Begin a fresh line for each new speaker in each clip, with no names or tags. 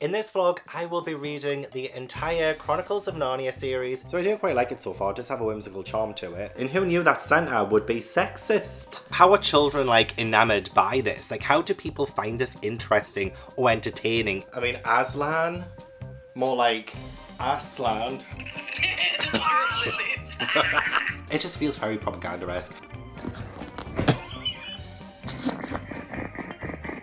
In this vlog, I will be reading the entire Chronicles of Narnia series, so I do quite like it so far. It does have a whimsical charm to it. And who knew that Santa would be sexist? How are children, enamored by this? How do people find this interesting or entertaining? I mean, Ass-lan? More like Ass-lan. It just feels very propaganda-esque.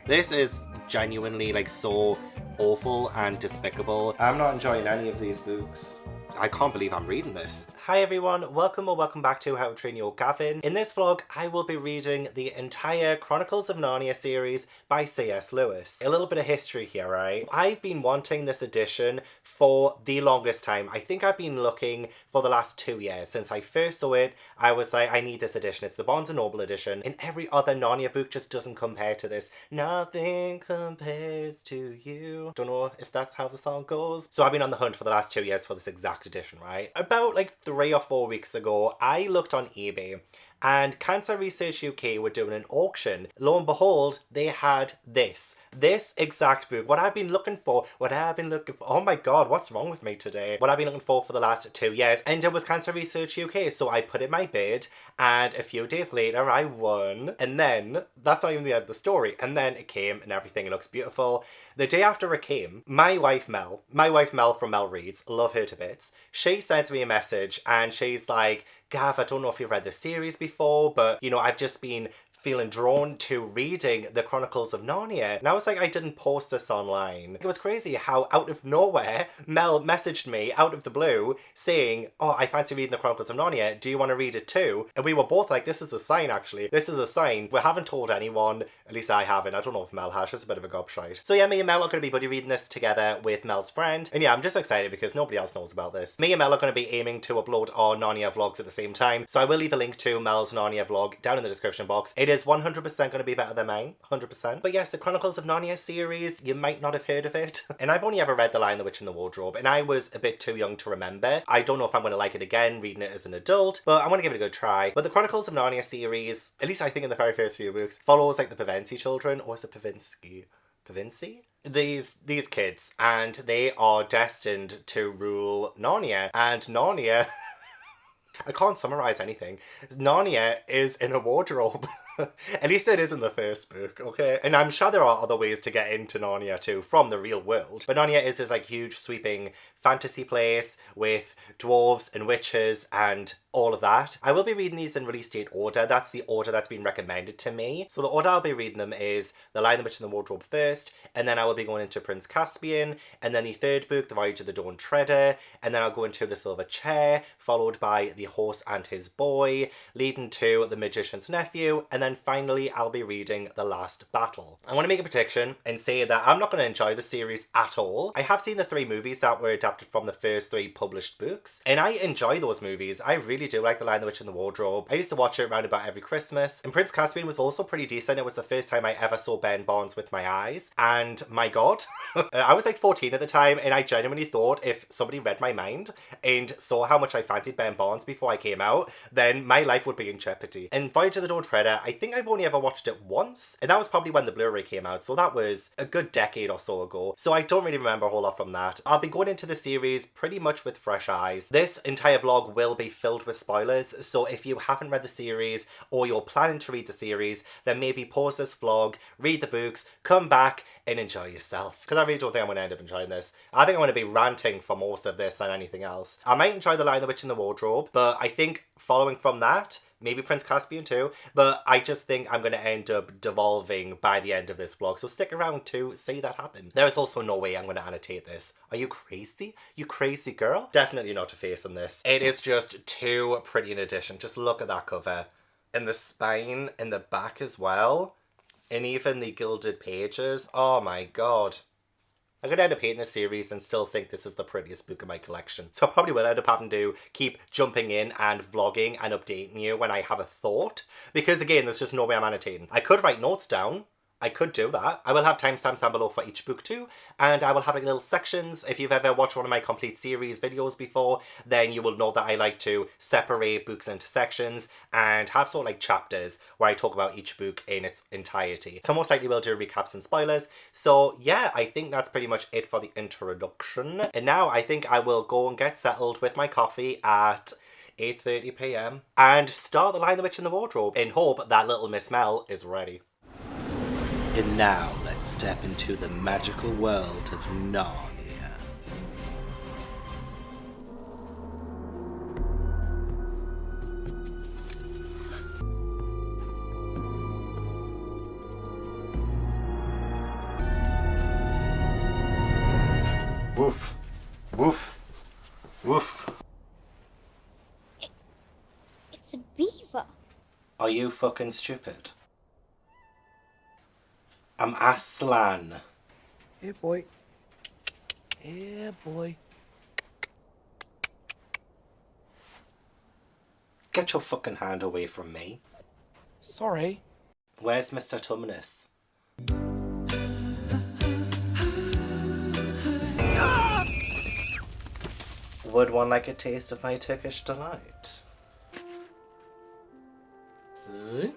This is genuinely, so awful and despicable. I'm not enjoying any of these books. I can't believe I'm reading this. Hi everyone, welcome back to How to Train Your Gavin. In this vlog, I will be reading the entire Chronicles of Narnia series by C.S. Lewis. A little bit of history here, right? I've been wanting this edition for the longest time. I think I've been looking for the last 2 years. Since I first saw it, I was like, I need this edition. It's the Barnes & Noble edition. And every other Narnia book just doesn't compare to this. Nothing compares to you. Don't know if that's how the song goes. So I've been on the hunt for the last 2 years for this exact edition, right? About 3 or 4 weeks ago, I looked on eBay and Cancer Research UK were doing an auction. Lo and behold, they had this exact book. What I've been looking for, oh my god, what's wrong with me today? What I've been looking for the last 2 years, and it was Cancer Research UK. So I put in my bid, and a few days later I won. And then, that's not even the end of the story, and then it came and everything, it looks beautiful. The day after it came, my wife Mel from Mel Reads, love her to bits, she sent me a message and she's like, Gav, I don't know if you've read this series before, but I've just been feeling drawn to reading the Chronicles of Narnia. And I was like, I didn't post this online. It was crazy how out of nowhere, Mel messaged me out of the blue saying, oh, I fancy reading the Chronicles of Narnia. Do you want to read it too? And we were both like, this is a sign actually. This is a sign. We haven't told anyone, at least I haven't. I don't know if Mel has, just a bit of a gobshite. So yeah, me and Mel are going to be buddy reading this together with Mel's friend. And yeah, I'm just excited because nobody else knows about this. Me and Mel are going to be aiming to upload our Narnia vlogs at the same time. So I will leave a link to Mel's Narnia vlog down in the description box. It is 100% going to be better than mine, 100%. But yes, the Chronicles of Narnia series, you might not have heard of it. And I've only ever read The Lion, the Witch and the Wardrobe, and I was a bit too young to remember. I don't know if I'm going to like it again, reading it as an adult, but I want to give it a good try. But the Chronicles of Narnia series, at least I think in the very first few books, follows the Pevensie children, or is it Pevensie? These kids, and they are destined to rule Narnia, and Narnia... I can't summarize anything. Narnia is in a wardrobe. At least it is in the first book, okay? And I'm sure there are other ways to get into Narnia too, from the real world. But Narnia is this huge sweeping fantasy place with dwarves and witches and all of that. I will be reading these in release date order. That's the order that's been recommended to me. So the order I'll be reading them is The Lion, the Witch and the Wardrobe first, and then I will be going into Prince Caspian, and then the third book, The Voyage of the Dawn Treader, and then I'll go into The Silver Chair, followed by The Horse and His Boy, leading to The Magician's Nephew, and then finally I'll be reading The Last Battle. I want to make a prediction and say that I'm not going to enjoy the series at all. I have seen the 3 movies that were adapted from the first 3 published books, and I enjoy those movies. I really do like The Lion, the Witch and the Wardrobe. I used to watch it around about every Christmas, and Prince Caspian was also pretty decent. It was the first time I ever saw Ben Barnes with my eyes, and my god, I was 14 at the time, and I genuinely thought if somebody read my mind and saw how much I fancied Ben Barnes before I came out, then my life would be in jeopardy. And Voyage of the Dawn Treader, I think I've only ever watched it once, and that was probably when the Blu-ray came out, so that was a good decade or so ago, so I don't really remember a whole lot from that. I'll be going into the series pretty much with fresh eyes. This entire vlog will be filled with spoilers, so if you haven't read the series or you're planning to read the series, then maybe pause this vlog, read the books, come back and enjoy yourself. Because I really don't think I'm going to end up enjoying this. I think I'm going to be ranting for most of this than anything else. I might enjoy The Lion, the Witch and the Wardrobe, but I think following from that, maybe Prince Caspian too, but I just think I'm going to end up devolving by the end of this vlog, so stick around to see that happen. There is also no way I'm going to annotate this. Are you crazy? You crazy girl? Definitely not a face in this. It is just too pretty an addition. Just look at that cover. And the spine in the back as well. And even the gilded pages. Oh my god. I'm going to end up hating this series and still think this is the prettiest book in my collection. So I probably will end up having to keep jumping in and vlogging and updating you when I have a thought. Because again, there's just no way I'm annotating. I could write notes down, I could do that. I will have timestamps down below for each book too, and I will have like little sections. If you've ever watched one of my complete series videos before, then you will know that I like to separate books into sections and have sort of like chapters where I talk about each book in its entirety. So most likely we'll do recaps and spoilers. So yeah, I think that's pretty much it for the introduction. And now I think I will go and get settled with my coffee at 8:30 p.m. and start The Lion, the Witch and the Wardrobe in hope that little Miss Mel is ready. And now, let's step into the magical world of Narnia. Woof. Woof. Woof.
It's a beaver.
Are you fucking stupid? I'm Ass-lan.
Here, boy. Here, boy.
Get your fucking hand away from me.
Sorry.
Where's Mr. Tumnus? Would one like a taste of my Turkish delight? Zzz.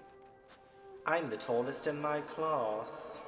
I'm the tallest in my class.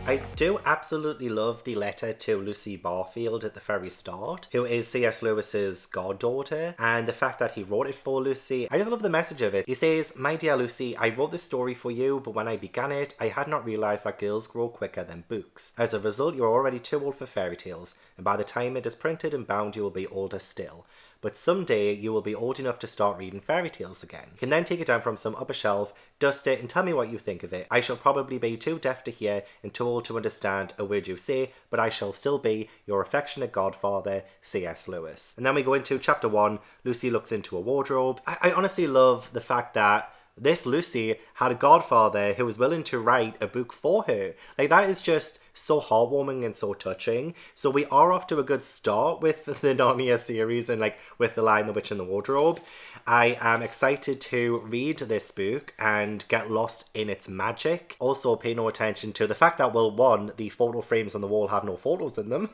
I do absolutely love the letter to Lucy Barfield at the very start, who is C.S. Lewis's goddaughter, and the fact that he wrote it for Lucy. I just love the message of it. He says, "My dear Lucy, I wrote this story for you, but when I began it, I had not realised that girls grow quicker than books. As a result, you're already too old for fairy tales, and by the time it is printed and bound, you will be older still. But someday you will be old enough to start reading fairy tales again. You can then take it down from some upper shelf, dust it, and tell me what you think of it. I shall probably be too deaf to hear and too old to understand a word you say, but I shall still be your affectionate godfather, C.S. Lewis." And then we go into chapter 1, Lucy looks into a wardrobe. I honestly love the fact that this Lucy had a godfather who was willing to write a book for her. Like, that is just so heartwarming and so touching. So we are off to a good start with the Narnia series and like with The Lion, the Witch and the Wardrobe. I am excited to read this book and get lost in its magic. Also pay no attention to the fact that, well, one, the photo frames on the wall have no photos in them.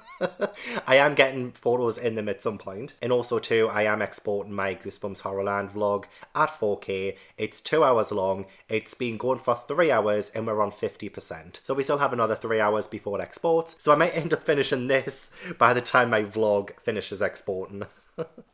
I am getting photos in them at some point. And also two, I am exporting my Goosebumps Horrorland vlog at 4K. It's 2 hours long. It's been going for 3 hours and we're on 50%. So we still have another 3 hours before it exports. So I might end up finishing this by the time my vlog finishes exporting.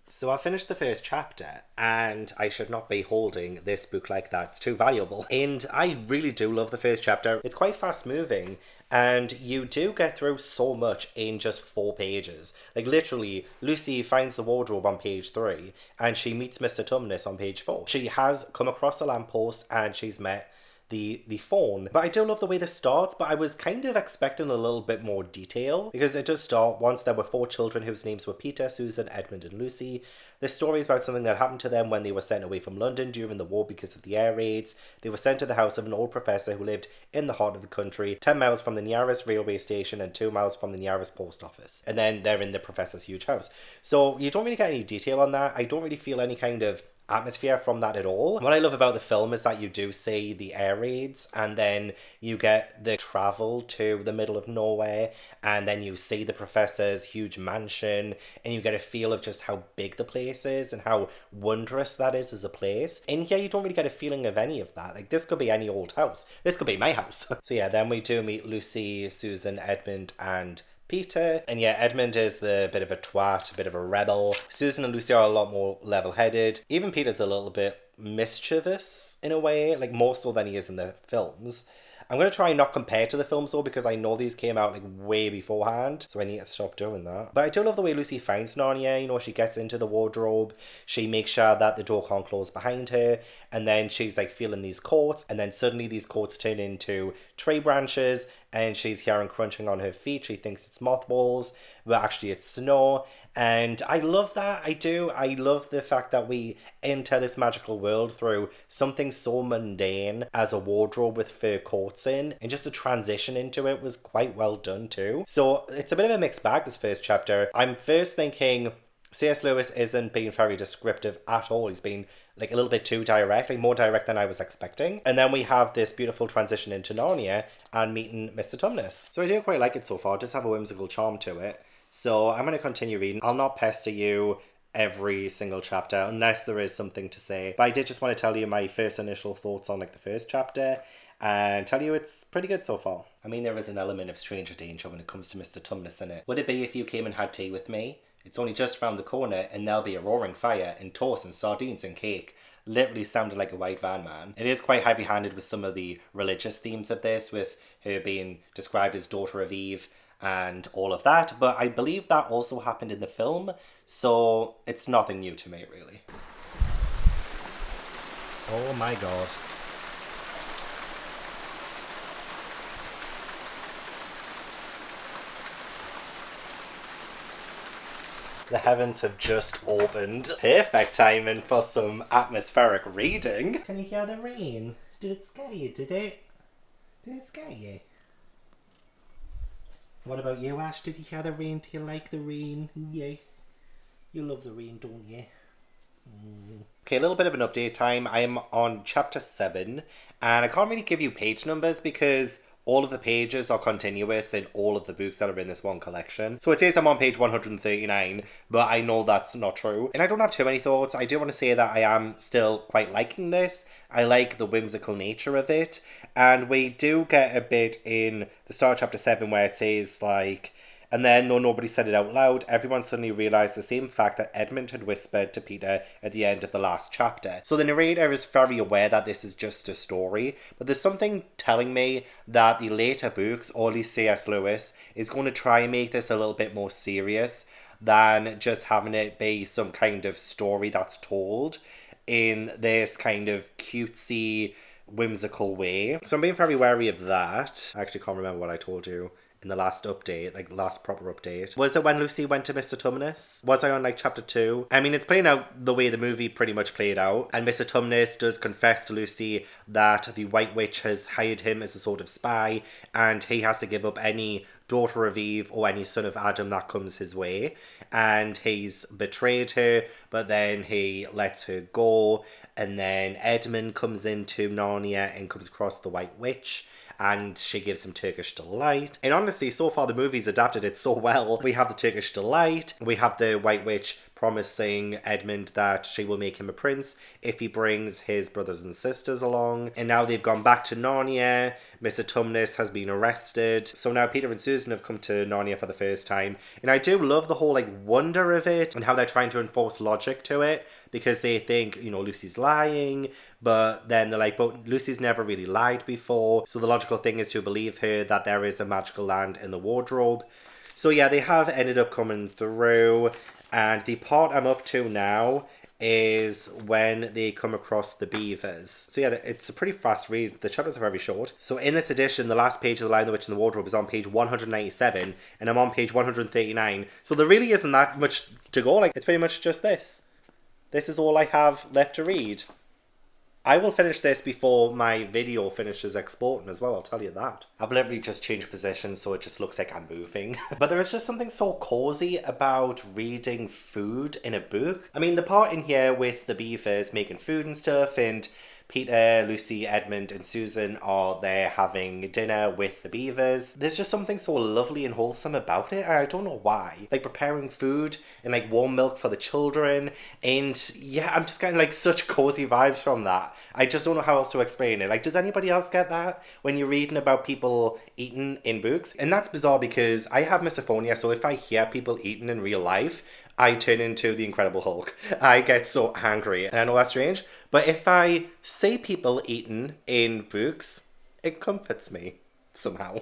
So I finished the first chapter and I should not be holding this book like that. It's too valuable. And I really do love the first chapter. It's quite fast moving and you do get through so much in just 4 pages. Like literally, Lucy finds the wardrobe on page 3 and she meets Mr. Tumnus on page 4. She has come across the lamppost and she's met the fawn. But I do love the way this starts, but I was kind of expecting a little bit more detail because it does start, once there were 4 children whose names were Peter, Susan, Edmund and Lucy. This story is about something that happened to them when they were sent away from London during the war because of the air raids. They were sent to the house of an old professor who lived in the heart of the country, 10 miles from the nearest railway station and 2 miles from the nearest post office. And then they're in the professor's huge house. So you don't really get any detail on that. I don't really feel any kind of atmosphere from that at all. What I love about the film is that you do see the air raids and then you get the travel to the middle of nowhere and then you see the professor's huge mansion and you get a feel of just how big the place is and how wondrous that is as a place. And here you don't really get a feeling of any of that. Like, this could be any old house. This could be my house. So yeah, then we do meet Lucy, Susan, Edmund and Peter. And yeah, Edmund is the bit of a twat, a bit of a rebel. Susan and Lucy are a lot more level-headed. Even Peter's a little bit mischievous in a way, like more so than he is in the films. I'm going to try and not compare to the films though, because I know these came out like way beforehand, so I need to stop doing that. But I do love the way Lucy finds Narnia. You know, she gets into the wardrobe, she makes sure that the door can't close behind her, and then she's like feeling these coats, and then suddenly these coats turn into tree branches, and she's hearing crunching on her feet. She thinks it's mothballs, but actually it's snow. And I love that. I do. I love the fact that we enter this magical world through something so mundane as a wardrobe with fur coats in, and just the transition into it was quite well done too. So it's a bit of a mixed bag, this first chapter. I'm first thinking C.S. Lewis isn't being very descriptive at all. He's been like a little bit too direct, like more direct than I was expecting. And then we have this beautiful transition into Narnia and meeting Mr. Tumnus. So I do quite like it so far. It does have a whimsical charm to it. So I'm going to continue reading. I'll not pester you every single chapter unless there is something to say. But I did just want to tell you my first initial thoughts on like the first chapter and tell you it's pretty good so far. I mean, there is an element of stranger danger when it comes to Mr. Tumnus in it. Would it be if you came and had tea with me? It's only just round the corner and there'll be a roaring fire and toast and sardines and cake. Literally sounded like a white van man. It is quite heavy-handed with some of the religious themes of this, with her being described as daughter of Eve and all of that, but I believe that also happened in the film, so it's nothing new to me, really. Oh my god. The heavens have just opened. Perfect timing for some atmospheric reading. Can you hear the rain? Did it scare you, did it? Did it scare you? What about you, Ash? Did you hear the rain? Do you like the rain? Yes. You love the rain, don't you? Okay, a little bit of an update time. I'm on chapter 7, and I can't really give you page numbers because all of the pages are continuous in all of the books that are in this one collection. So it says I'm on page 139, but I know that's not true. And I don't have too many thoughts. I do want to say that I am still quite liking this. I like the whimsical nature of it. And we do get a bit in the start of chapter 7 where it says like, and then, though nobody said it out loud, everyone suddenly realised the same fact that Edmund had whispered to Peter at the end of the last chapter. So the narrator is very aware that this is just a story, but there's something telling me that the later books, or at least C.S. Lewis, is going to try and make this a little bit more serious than just having it be some kind of story that's told in this kind of cutesy, whimsical way. So I'm being very wary of that. I actually can't remember what I told you in the last update, like last proper update. Was it when Lucy went to Mr. Tumnus? Was I on like chapter 2? I mean, it's playing out the way the movie pretty much played out. And Mr. Tumnus does confess to Lucy that the White Witch has hired him as a sort of spy and he has to give up any daughter of Eve or any son of Adam that comes his way. And he's betrayed her, but then he lets her go. And then Edmund comes into Narnia and comes across the White Witch, and she gives him Turkish delight. And honestly, so far the movie's adapted it so well. We have the Turkish delight, we have the White Witch promising Edmund that she will make him a prince if he brings his brothers and sisters along. And now they've gone back to Narnia. Mr. Tumnus has been arrested. So now Peter and Susan have come to Narnia for the first time. And I do love the whole like wonder of it and how they're trying to enforce logic to it, because they think, you know, Lucy's lying, but then they're like, but Lucy's never really lied before. So the logical thing is to believe her that there is a magical land in the wardrobe. So yeah, they have ended up coming through. And the part I'm up to now is when they come across the beavers. So yeah, it's a pretty fast read. The chapters are very short. So in this edition, the last page of The Lion, the Witch and the Wardrobe is on page 197, and I'm on page 139. So there really isn't that much to go. Like, it's pretty much just this. This is all I have left to read. I will finish this before my video finishes exporting as well, I'll tell you that. I've literally just changed positions so it just looks like I'm moving. But there is just something so cozy about reading food in a book. I mean, the part in here with the beavers making food and stuff, and Peter, Lucy, Edmund and Susan are there having dinner with the beavers. There's just something so lovely and wholesome about it. I don't know why. Like preparing food and like warm milk for the children. And yeah, I'm just getting like such cozy vibes from that. I just don't know how else to explain it. Like, does anybody else get that when you're reading about people eating in books? And that's bizarre because I have misophonia, so if I hear people eating in real life, I turn into the Incredible Hulk. I get so angry. And I know that's strange, but if I see people eating in books, it comforts me somehow.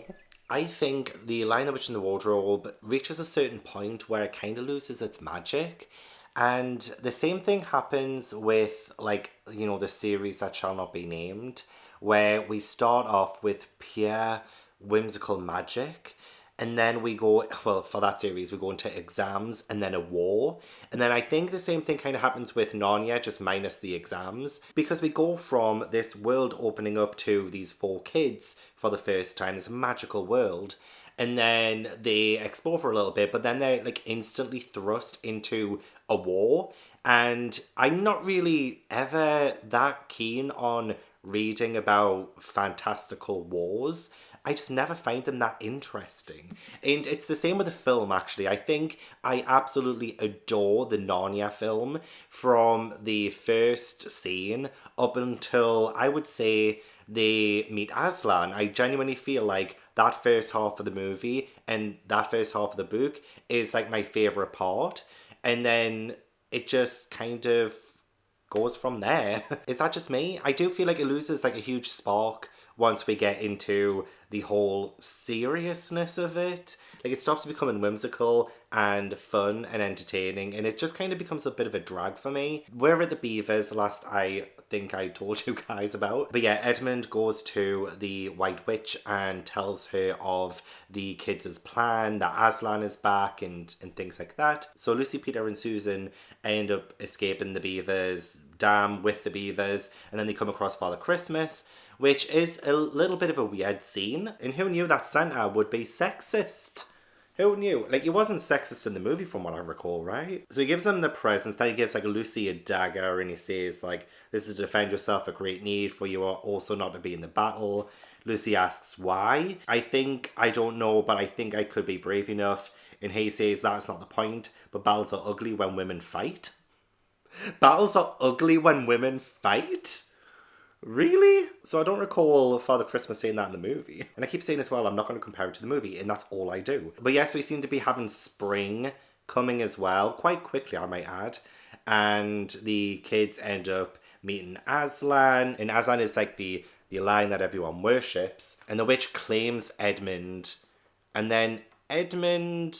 I think The Lion, the Witch and the Wardrobe reaches a certain point where it kind of loses its magic. And the same thing happens with, like, you know, the series that shall not be named, where we start off with pure whimsical magic. And then we go, well, for that series, we go into exams and then a war. And then I think the same thing kind of happens with Narnia, just minus the exams. Because we go from this world opening up to these 4 kids for the first time, this magical world. And then they explore for a little bit, but then they're like instantly thrust into a war. And I'm not really ever that keen on reading about fantastical wars. I just never find them that interesting. And it's the same with the film, actually. I think I absolutely adore the Narnia film from the first scene up until, I would say, they meet Ass-lan. I genuinely feel like that first half of the movie and that first half of the book is like my favourite part. And then it just kind of goes from there. Is that just me? I do feel like it loses like a huge spark once we get into the whole seriousness of it. Like, it stops becoming whimsical and fun and entertaining, and it just kind of becomes a bit of a drag for me. We're at the Beavers, the last I think I told you guys about. But yeah, Edmund goes to the White Witch and tells her of the kids' plan, that Ass-lan is back and things like that. So Lucy, Peter and Susan end up escaping the Beavers, dam with the Beavers, and then they come across Father Christmas, which is a little bit of a weird scene. And who knew that Santa would be sexist? Who knew? Like, he wasn't sexist in the movie from what I recall, right? So he gives them the presents. Then he gives, like, Lucy a dagger, and he says, like, this is to defend yourself a great need, for you are also not to be in the battle. Lucy asks why. I don't know, but I think I could be brave enough. And he says that's not the point, but battles are ugly when women fight. Battles are ugly when women fight? Really? So I don't recall Father Christmas saying that in the movie. And I keep saying as well, I'm not going to compare it to the movie, and that's all I do. But yes, we seem to be having spring coming as well, quite quickly I might add. And the kids end up meeting Ass-lan, and Ass-lan is like the lion that everyone worships. And the witch claims Edmund, and then Edmund,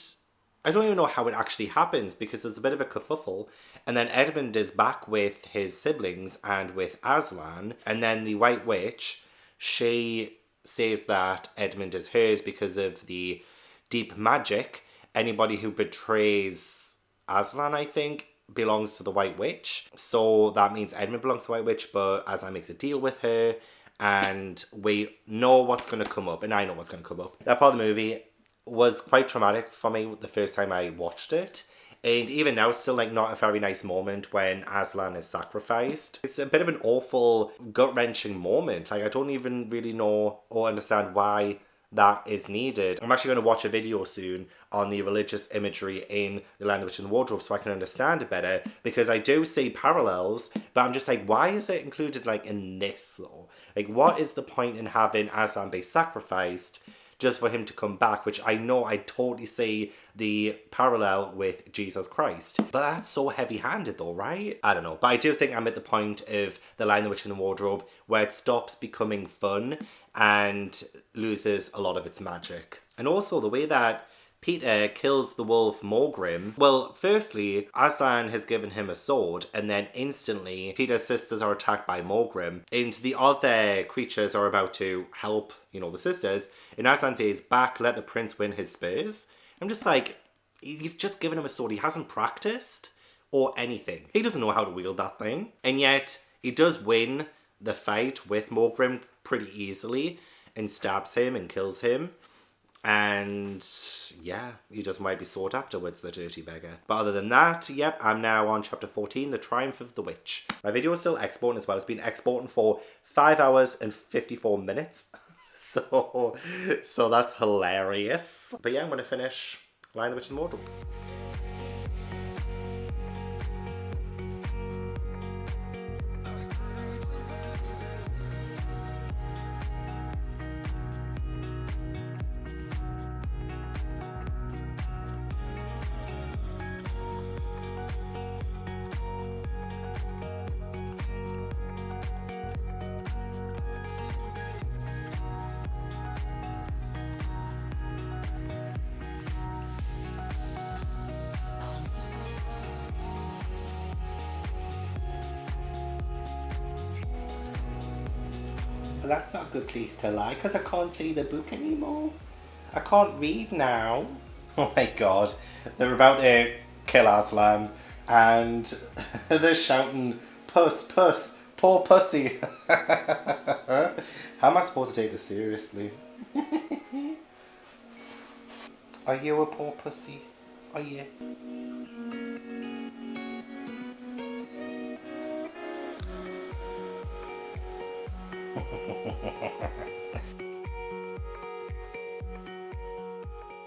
I don't even know how it actually happens because there's a bit of a kerfuffle. And then Edmund is back with his siblings and with Ass-lan. And then the White Witch, she says that Edmund is hers because of the deep magic. Anybody who betrays Ass-lan, I think, belongs to the White Witch. So that means Edmund belongs to the White Witch, but Ass-lan makes a deal with her. And we know what's going to come up. And I know what's going to come up. That part of the movie was quite traumatic for me the first time I watched it. And even now, it's still like not a very nice moment when Ass-lan is sacrificed. It's a bit of an awful, gut-wrenching moment. Like, I don't even really know or understand why that is needed. I'm actually going to watch a video soon on the religious imagery in The Lion, the Witch and the Wardrobe so I can understand it better, because I do see parallels, but I'm just like, why is it included like in this though? Like, what is the point in having Ass-lan be sacrificed just for him to come back, which I know I totally see the parallel with Jesus Christ. But that's so heavy-handed though, right? I don't know. But I do think I'm at the point of The Lion, the Witch and the Wardrobe where it stops becoming fun and loses a lot of its magic. And also the way that Peter kills the wolf Morgrim. Well, firstly, Ass-lan has given him a sword, and then instantly Peter's sisters are attacked by Morgrim, and the other creatures are about to help, the sisters, and Ass-lan says, back, let the prince win his spurs. I'm just like, you've just given him a sword. He hasn't practiced or anything. He doesn't know how to wield that thing. And yet, he does win the fight with Morgrim pretty easily and stabs him and kills him. And yeah, he just might be sought afterwards, the dirty beggar. But other than that, yep, I'm now on chapter 14, The Triumph of the Witch. My video is still exporting as well. It's been exporting for 5 hours and 54 minutes. So that's hilarious. But yeah, I'm going to finish Lion, the Witch and the Wardrobe. That's not a good place to lie, because I can't see the book anymore. I can't read now. Oh my god. They're about to kill Ass-lan, and they're shouting, puss, puss, poor pussy. How am I supposed to take this seriously? Are you a poor pussy? Are you?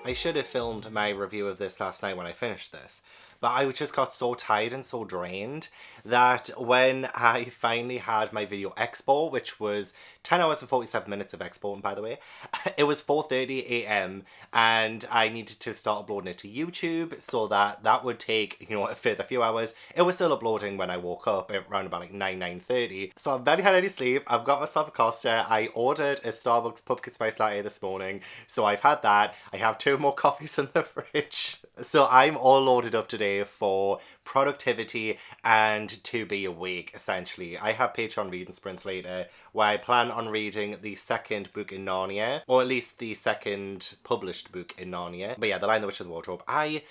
I should have filmed my review of this last night when I finished this, but I just got so tired and so drained that when I finally had my video export, which was 10 hours and 47 minutes of exporting, by the way, it was 4:30 a.m. and I needed to start uploading it to YouTube, so that would take, you know, a further few hours. It was still uploading when I woke up around about like 9:30. So I've barely had any sleep. I've got myself a Costa. I ordered a Starbucks pumpkin spice latte this morning, so I've had that. I have 2 more coffees in the fridge. So I'm all loaded up today for productivity and to be awake, essentially. I have Patreon reading sprints later where I plan on reading the second book in Narnia, or at least the second published book in Narnia. But yeah, The Lion, the Witch and the Wardrobe. I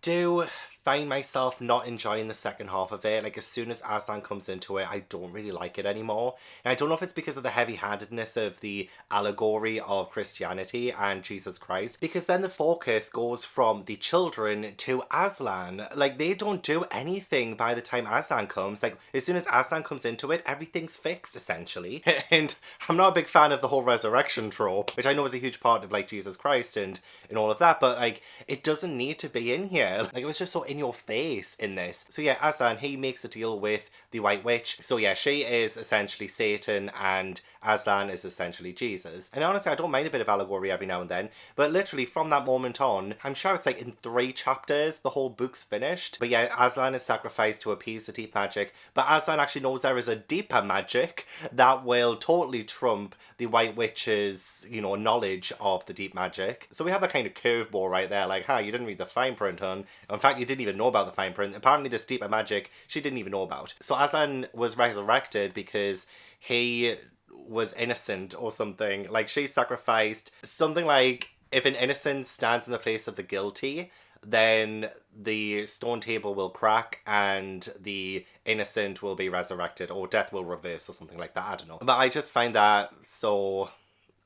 do find myself not enjoying the second half of it. Like, as soon as Ass-lan comes into it, I don't really like it anymore. And I don't know if it's because of the heavy-handedness of the allegory of Christianity and Jesus Christ, because then the focus goes from the children to Ass-lan. Like, they don't do anything by the time Ass-lan comes. Like, as soon as Ass-lan comes into it, everything's fixed, essentially. And I'm not a big fan of the whole resurrection trope, which I know is a huge part of, like, Jesus Christ and all of that, but, like, it doesn't need to be in here. Like, it was just so in your face in this. So yeah, Ass-lan, he makes a deal with the White Witch. So yeah, she is essentially Satan and Ass-lan is essentially Jesus. And honestly, I don't mind a bit of allegory every now and then, but literally from that moment on, I'm sure it's like in 3 chapters, the whole book's finished. But yeah, Ass-lan is sacrificed to appease the deep magic, but Ass-lan actually knows there is a deeper magic that will totally trump the White Witch's, you know, knowledge of the deep magic. So we have that kind of curveball right there, like, you didn't read the fine print, hun. In fact, you didn't even know about the fine print. Apparently this deeper magic she didn't even know about. So Ass-lan was resurrected because he was innocent or something. Like, she sacrificed something like, if an innocent stands in the place of the guilty, then the stone table will crack and the innocent will be resurrected, or death will reverse or something like that. I don't know. But I just find that so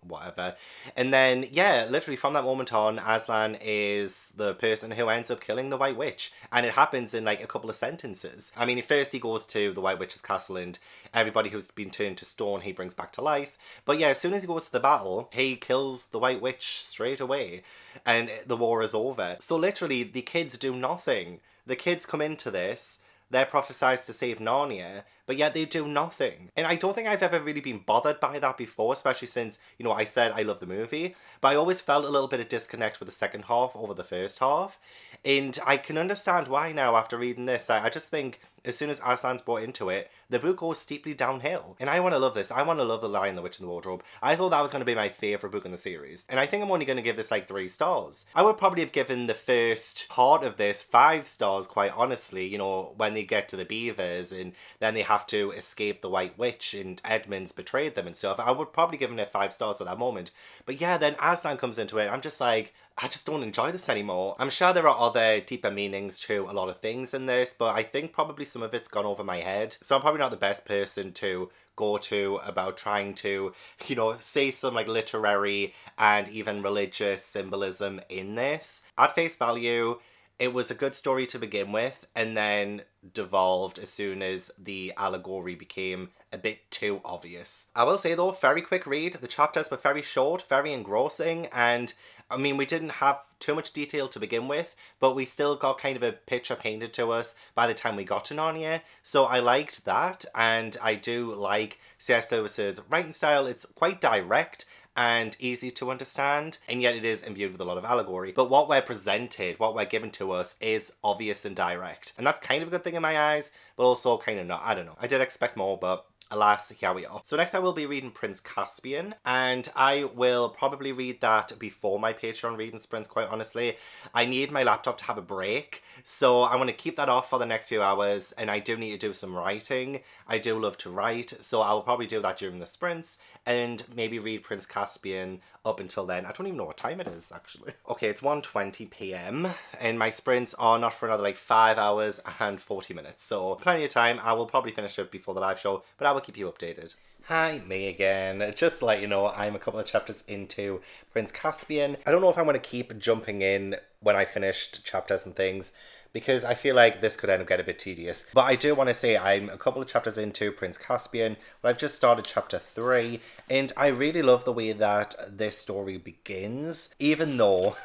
whatever. And then, yeah, literally from that moment on, Ass-lan is the person who ends up killing the White Witch. And it happens in like a couple of sentences. I mean, first he goes to the White Witch's castle and everybody who's been turned to stone he brings back to life. But yeah, as soon as he goes to the battle, he kills the White Witch straight away. And the war is over. So literally, the kids do nothing. The kids come into this, they're prophesied to save Narnia, but yet they do nothing. And I don't think I've ever really been bothered by that before, especially since, you know, I said I love the movie, but I always felt a little bit of disconnect with the second half over the first half. And I can understand why now after reading this. I just think as soon as Ass-lan's brought into it, the book goes steeply downhill. And I want to love this. I want to love The Lion, the Witch and the Wardrobe. I thought that was going to be my favourite book in the series. And I think I'm only going to give this like 3 stars. I would probably have given the first part of this 5 stars, quite honestly. You know, when they get to the beavers and then they have to escape the White Witch and Edmund's betrayed them and stuff. I would probably give it 5 stars at that moment. But yeah, then Ass-lan comes into it. I'm just like, I just don't enjoy this anymore. I'm sure there are other deeper meanings to a lot of things in this, but I think probably some of it's gone over my head. So I'm probably not the best person to go to about trying to, you know, say some like literary and even religious symbolism in this. At face value, it was a good story to begin with, and then devolved as soon as the allegory became a bit too obvious. I will say though, very quick read. The chapters were very short, very engrossing, and I mean, we didn't have too much detail to begin with, but we still got kind of a picture painted to us by the time we got to Narnia. So I liked that, and I do like C.S. Lewis's writing style. It's quite direct and easy to understand, and yet it is imbued with a lot of allegory. But what we're presented, what we're given to us, is obvious and direct. And that's kind of a good thing in my eyes, but also kind of not. I don't know. I did expect more, but alas, here we are. So next I will be reading Prince Caspian, and I will probably read that before my Patreon reading sprints, quite honestly. I need my laptop to have a break, so I want to keep that off for the next few hours, and I do need to do some writing. I do love to write, so I will probably do that during the sprints, and maybe read Prince Caspian up until then. I don't even know what time it is, actually. Okay, it's 1:20 p.m, and my sprints are not for another like 5 hours and 40 minutes, so plenty of time. I will probably finish it before the live show, but I will keep you updated. Hi, me again. Just to let you know, I'm a couple of chapters into Prince Caspian. I don't know if I'm going to keep jumping in when I finished chapters and things, because I feel like this could end up getting a bit tedious. But I do want to say I'm a couple of chapters into Prince Caspian, but I've just started chapter 3, and I really love the way that this story begins, even though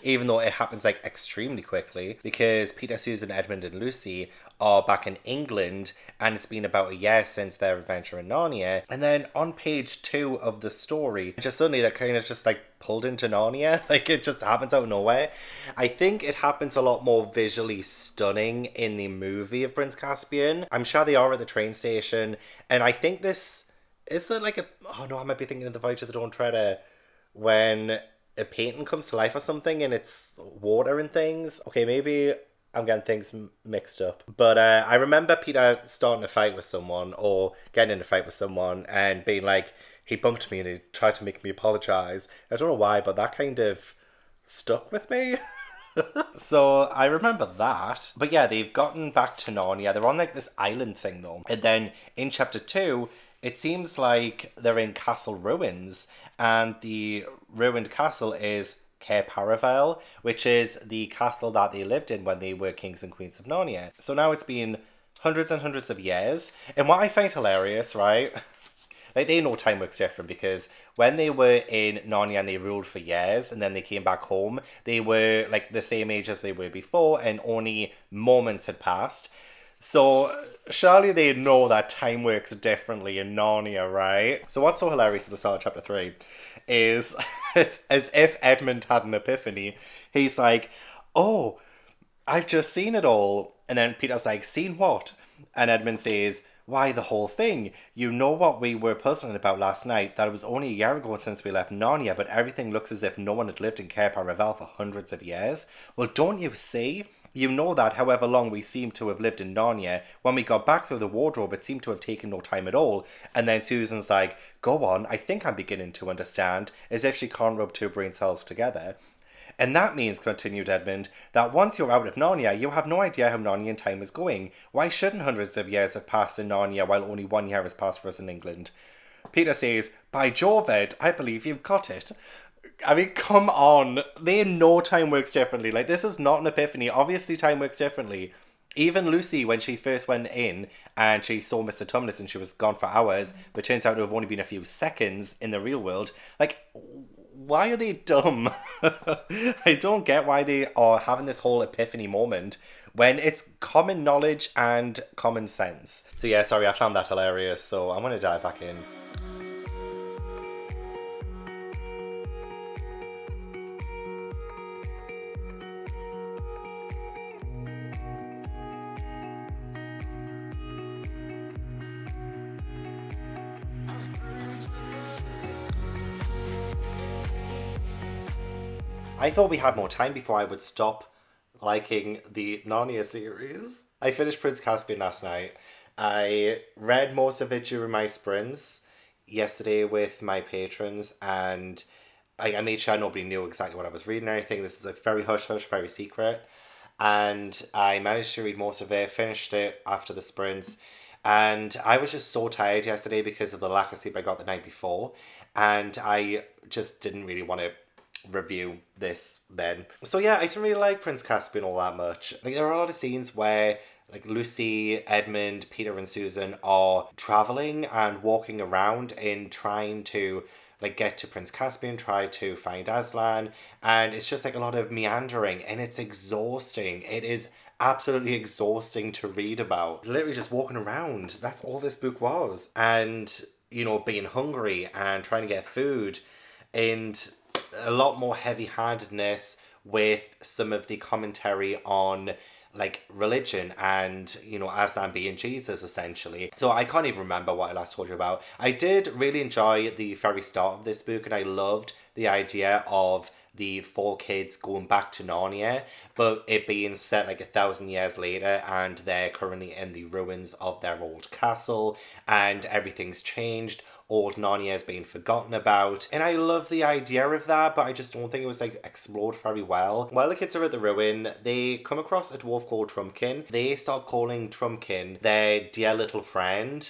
it happens like extremely quickly, because Peter, Susan, Edmund and Lucy are back in England, and it's been about a year since their adventure in Narnia. And then on page 2 of the story, just suddenly they're kind of just like pulled into Narnia. Like, it just happens out of nowhere. I think it happens a lot more visually stunning in the movie of Prince Caspian. I'm sure they are at the train station, and I think this is there like a, oh no, I might be thinking of the Voyage of the Dawn Treader, when a painting comes to life or something and it's water and things. Okay, maybe I'm getting things mixed up. But I remember Peter starting a fight with someone, or getting in a fight with someone, and being like, he bumped me and he tried to make me apologise. I don't know why, but that kind of stuck with me. So I remember that. But yeah, they've gotten back to Narnia. They're on like this island thing though. And then in chapter 2, it seems like they're in castle ruins, and the ruined castle is Cair Paravel, which is the castle that they lived in when they were kings and queens of Narnia. So now it's been hundreds and hundreds of years. And what I find hilarious, right? Like, they know time works different, because when they were in Narnia and they ruled for years and then they came back home, they were like the same age as they were before, and only moments had passed. So surely they know that time works differently in Narnia, right? So what's so hilarious at the start of chapter 3 is it's as if Edmund had an epiphany. He's like, oh, I've just seen it all. And then Peter's like, seen what? And Edmund says, why, the whole thing. You know what we were puzzling about last night, that it was only a year ago since we left Narnia, but everything looks as if no one had lived in Cair Paravel for hundreds of years. Well, don't you see? You know that however long we seem to have lived in Narnia, when we got back through the wardrobe, it seemed to have taken no time at all. And then Susan's like, go on, I think I'm beginning to understand, as if she can't rub two brain cells together. And that means, continued Edmund, that once you're out of Narnia, you have no idea how Narnian time is going. Why shouldn't hundreds of years have passed in Narnia while only 1 year has passed for us in England? Peter says, by Jove, Ed, I believe you've got it. I mean, come on. They know time works differently. Like, this is not an epiphany. Obviously, time works differently. Even Lucy, when she first went in and she saw Mr. Tumnus and she was gone for hours, but turns out to have only been a few seconds in the real world, like, why are they dumb? I don't get why they are having this whole epiphany moment when it's common knowledge and common sense. So yeah, sorry, I found that hilarious, so I'm going to dive back in. I thought we had more time before I would stop liking the Narnia series. I finished Prince Caspian last night. I read most of it during my sprints yesterday with my patrons, and I made sure nobody knew exactly what I was reading or anything. This is like very hush-hush, very secret. And I managed to read most of it, finished it after the sprints. And I was just so tired yesterday because of the lack of sleep I got the night before. And I just didn't really want to review this then. So yeah, I didn't really like Prince Caspian all that much. Like, there are a lot of scenes where like Lucy, Edmund, Peter and Susan are traveling and walking around and trying to like get to Prince Caspian, try to find Ass-lan, and it's just like a lot of meandering, and it's exhausting. It is absolutely exhausting to read about. Literally just walking around. That's all this book was. And, you know, being hungry and trying to get food, and a lot more heavy-handedness with some of the commentary on like religion and, you know, Ass-lan being Jesus essentially. So I can't even remember what I last told you about. I did really enjoy the very start of this book, and I loved the idea of the 4 kids going back to Narnia, but it being set like 1,000 years later, and they're currently in the ruins of their old castle, and everything's changed. Old Narnia is being forgotten about, and I love the idea of that, but I just don't think it was like explored very well. While the kids are at the ruin, they come across a dwarf called Trumpkin. They start calling Trumpkin their dear little friend,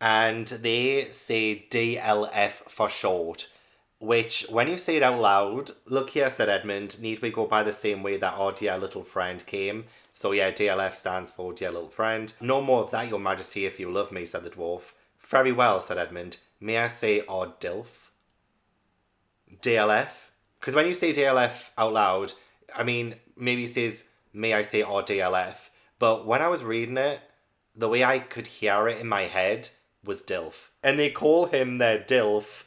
and they say DLF for short. Which, when you say it out loud, look here, said Edmund, need we go by the same way that our dear little friend came? So yeah, DLF stands for dear little friend. No more of that, your majesty, if you love me, said the dwarf. Very well, said Edmund. May I say our DILF? DLF? Because when you say DLF out loud, I mean, maybe it says, may I say our DLF? But when I was reading it, the way I could hear it in my head was DILF. And they call him their DILF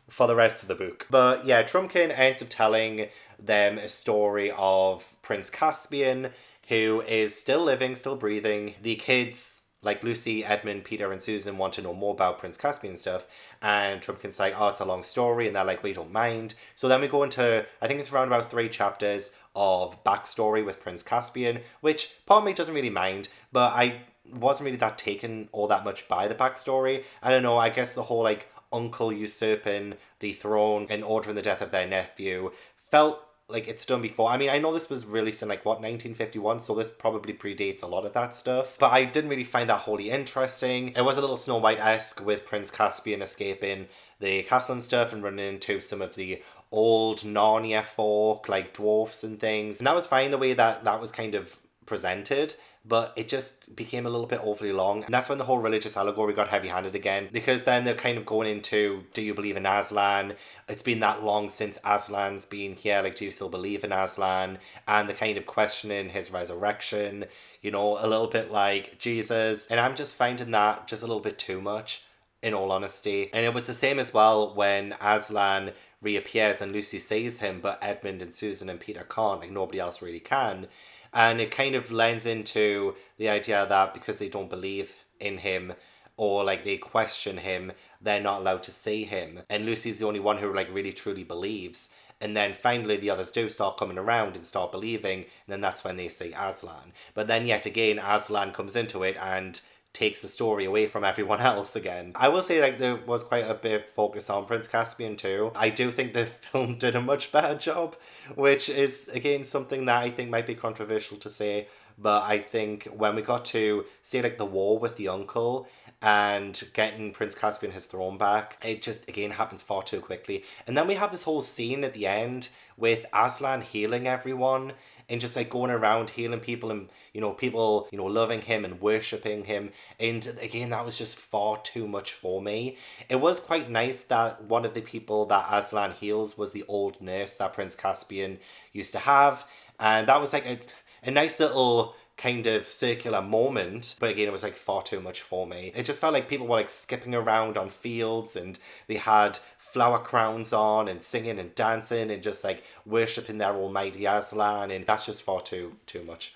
for the rest of the book. But yeah, Trumpkin ends up telling them a story of Prince Caspian, who is still living, still breathing. The kids, like Lucy, Edmund, Peter, and Susan, want to know more about Prince Caspian and stuff. And Trumpkin's like, oh, it's a long story. And they're like, we don't mind. So then we go into, I think it's around about 3 chapters of backstory with Prince Caspian, which part of me doesn't really mind, but I wasn't really that taken all that much by the backstory. I don't know, I guess the whole like uncle usurping the throne and ordering the death of their nephew felt like it's done before. I mean, I know this was released in 1951, so this probably predates a lot of that stuff, but I didn't really find that wholly interesting. It was a little Snow White-esque with Prince Caspian escaping the castle and stuff and running into some of the old Narnia folk, like dwarfs and things, and that was fine the way that was kind of presented, but it just became a little bit overly long. And that's when the whole religious allegory got heavy-handed again, because then they're kind of going into, do you believe in Ass-lan? It's been that long since Ass-lan's been here, like, do you still believe in Ass-lan? And the kind of questioning his resurrection, you know, a little bit like Jesus. And I'm just finding that just a little bit too much, in all honesty. And it was the same as well when Ass-lan reappears and Lucy sees him, but Edmund and Susan and Peter can't, like nobody else really can. And it kind of lends into the idea that because they don't believe in him or like they question him, they're not allowed to see him. And Lucy's the only one who like really truly believes. And then finally the others do start coming around and start believing. And then that's when they see Ass-lan. But then yet again, Ass-lan comes into it and takes the story away from everyone else again. I will say like there was quite a bit focus on Prince Caspian too. I do think the film did a much better job, which is again something that I think might be controversial to say, but I think when we got to see like the war with the uncle and getting Prince Caspian his throne back, it just again happens far too quickly. And then we have this whole scene at the end with Ass-lan healing everyone and just like going around healing people and, you know, people, you know, loving him and worshipping him. And again, that was just far too much for me. It was quite nice that one of the people that Ass-lan heals was the old nurse that Prince Caspian used to have. And that was like a nice little kind of circular moment, but again it was like far too much for me. It just felt like people were like skipping around on fields and they had flower crowns on and singing and dancing and just like worshipping their almighty Ass-lan, and that's just far too much.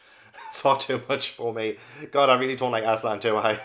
Far too much for me. God, I really don't like Ass-lan, do I?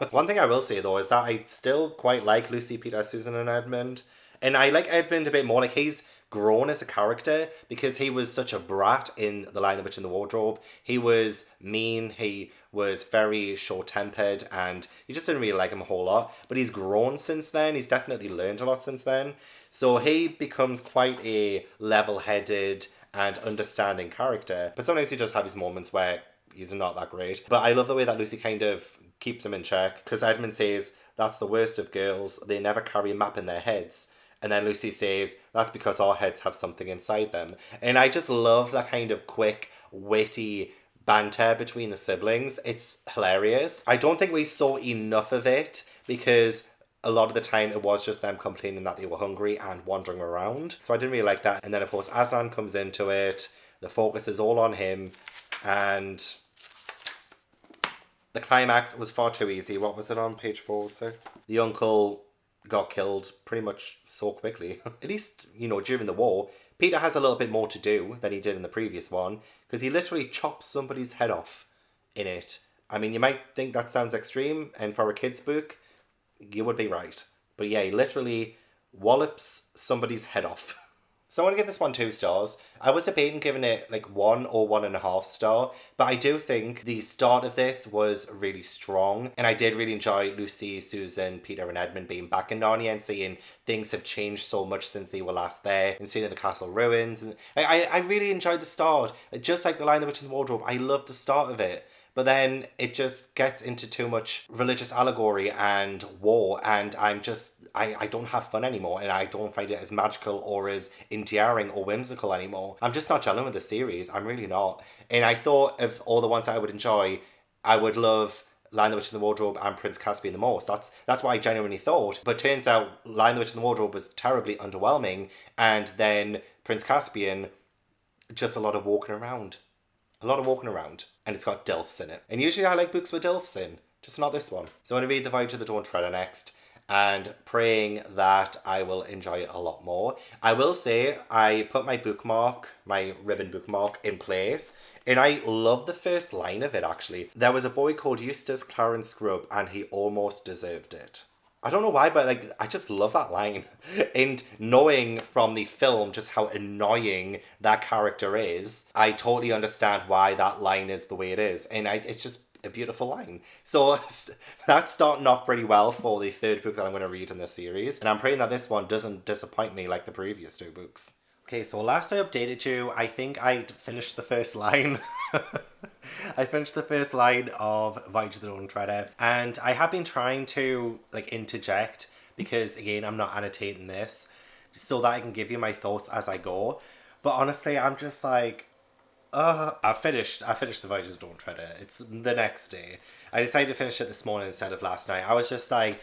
One thing I will say though is that I still quite like Lucy, Peter, Susan and Edmund, and I like Edmund a bit more. Like he's grown as a character because he was such a brat in The Lion, the Witch and the Wardrobe. He was mean, he was very short-tempered, and you just didn't really like him a whole lot. But he's grown since then. He's definitely learned a lot since then. So he becomes quite a level-headed and understanding character. But sometimes he does have his moments where he's not that great. But I love the way that Lucy kind of keeps him in check, because Edmund says, that's the worst of girls. They never carry a map in their heads. And then Lucy says, that's because our heads have something inside them. And I just love that kind of quick, witty banter between the siblings. It's hilarious. I don't think we saw enough of it because a lot of the time it was just them complaining that they were hungry and wandering around. So I didn't really like that. And then of course Ass-lan comes into it. The focus is all on him. And the climax was far too easy. What was it on page 4 or 6? The uncle got killed pretty much so quickly. At least, during the war. Peter has a little bit more to do than he did in the previous one, because he literally chops somebody's head off in it. I mean, you might think that sounds extreme, and for a kid's book, you would be right. But yeah, he literally wallops somebody's head off. So I want to give this one 2 stars. I was debating giving it like 1 or 1.5 star, but I do think the start of this was really strong, and I did really enjoy Lucy, Susan, Peter and Edmund being back in Narnia and seeing things have changed so much since they were last there, and seeing the castle ruins. And I really enjoyed the start. Just like The Lion, the Witch and the Wardrobe, I loved the start of it. But then it just gets into too much religious allegory and war, and I don't have fun anymore, and I don't find it as magical or as endearing or whimsical anymore. I'm just not gelling with the series. I'm really not. And I thought of all the ones I would enjoy, I would love Lion, the Witch and the Wardrobe and Prince Caspian the most. That's what I genuinely thought. But turns out Lion, the Witch and the Wardrobe was terribly underwhelming, and then Prince Caspian, just a lot of walking around. A lot of walking around. And it's got DILFs in it. And usually I like books with DILFs in. Just not this one. So I'm going to read The Voyage of the Dawn Treader next. And praying that I will enjoy it a lot more. I will say I put my bookmark, my ribbon bookmark, in place. And I love the first line of it, actually. There was a boy called Eustace Clarence Scribd, and he almost deserved it. I don't know why, but I just love that line. And knowing from the film just how annoying that character is, I totally understand why that line is the way it is. And it's just a beautiful line. So that's starting off pretty well for the 3rd book that I'm going to read in this series. And I'm praying that this one doesn't disappoint me like the previous 2 books. Okay, so last I updated you, I think I'd finished the first line. I finished the first line of Voyage of the Dawn Treader, and I have been trying to interject, because again I'm not annotating this, so that I can give you my thoughts as I go. But honestly, I'm just I finished the Voyage of the Dawn Treader. It's the next day. I decided to finish it this morning instead of last night. I was just I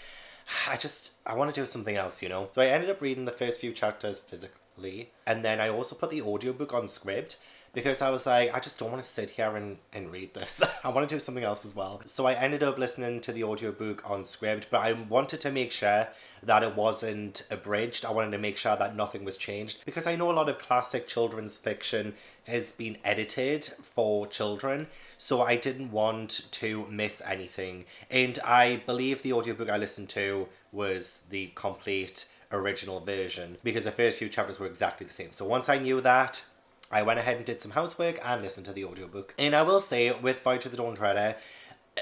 want to do something else, So I ended up reading the first few chapters physically, and then I also put the audiobook on Scribd, because I was I just don't want to sit here and read this. I want to do something else as well. So I ended up listening to the audiobook on Scribd, but I wanted to make sure that it wasn't abridged. I wanted to make sure that nothing was changed, because I know a lot of classic children's fiction has been edited for children, so I didn't want to miss anything. And I believe the audiobook I listened to was the complete original version, because the first few chapters were exactly the same. So once I knew that, I went ahead and did some housework and listened to the audiobook. And I will say, with Voyage of the Dawn Treader,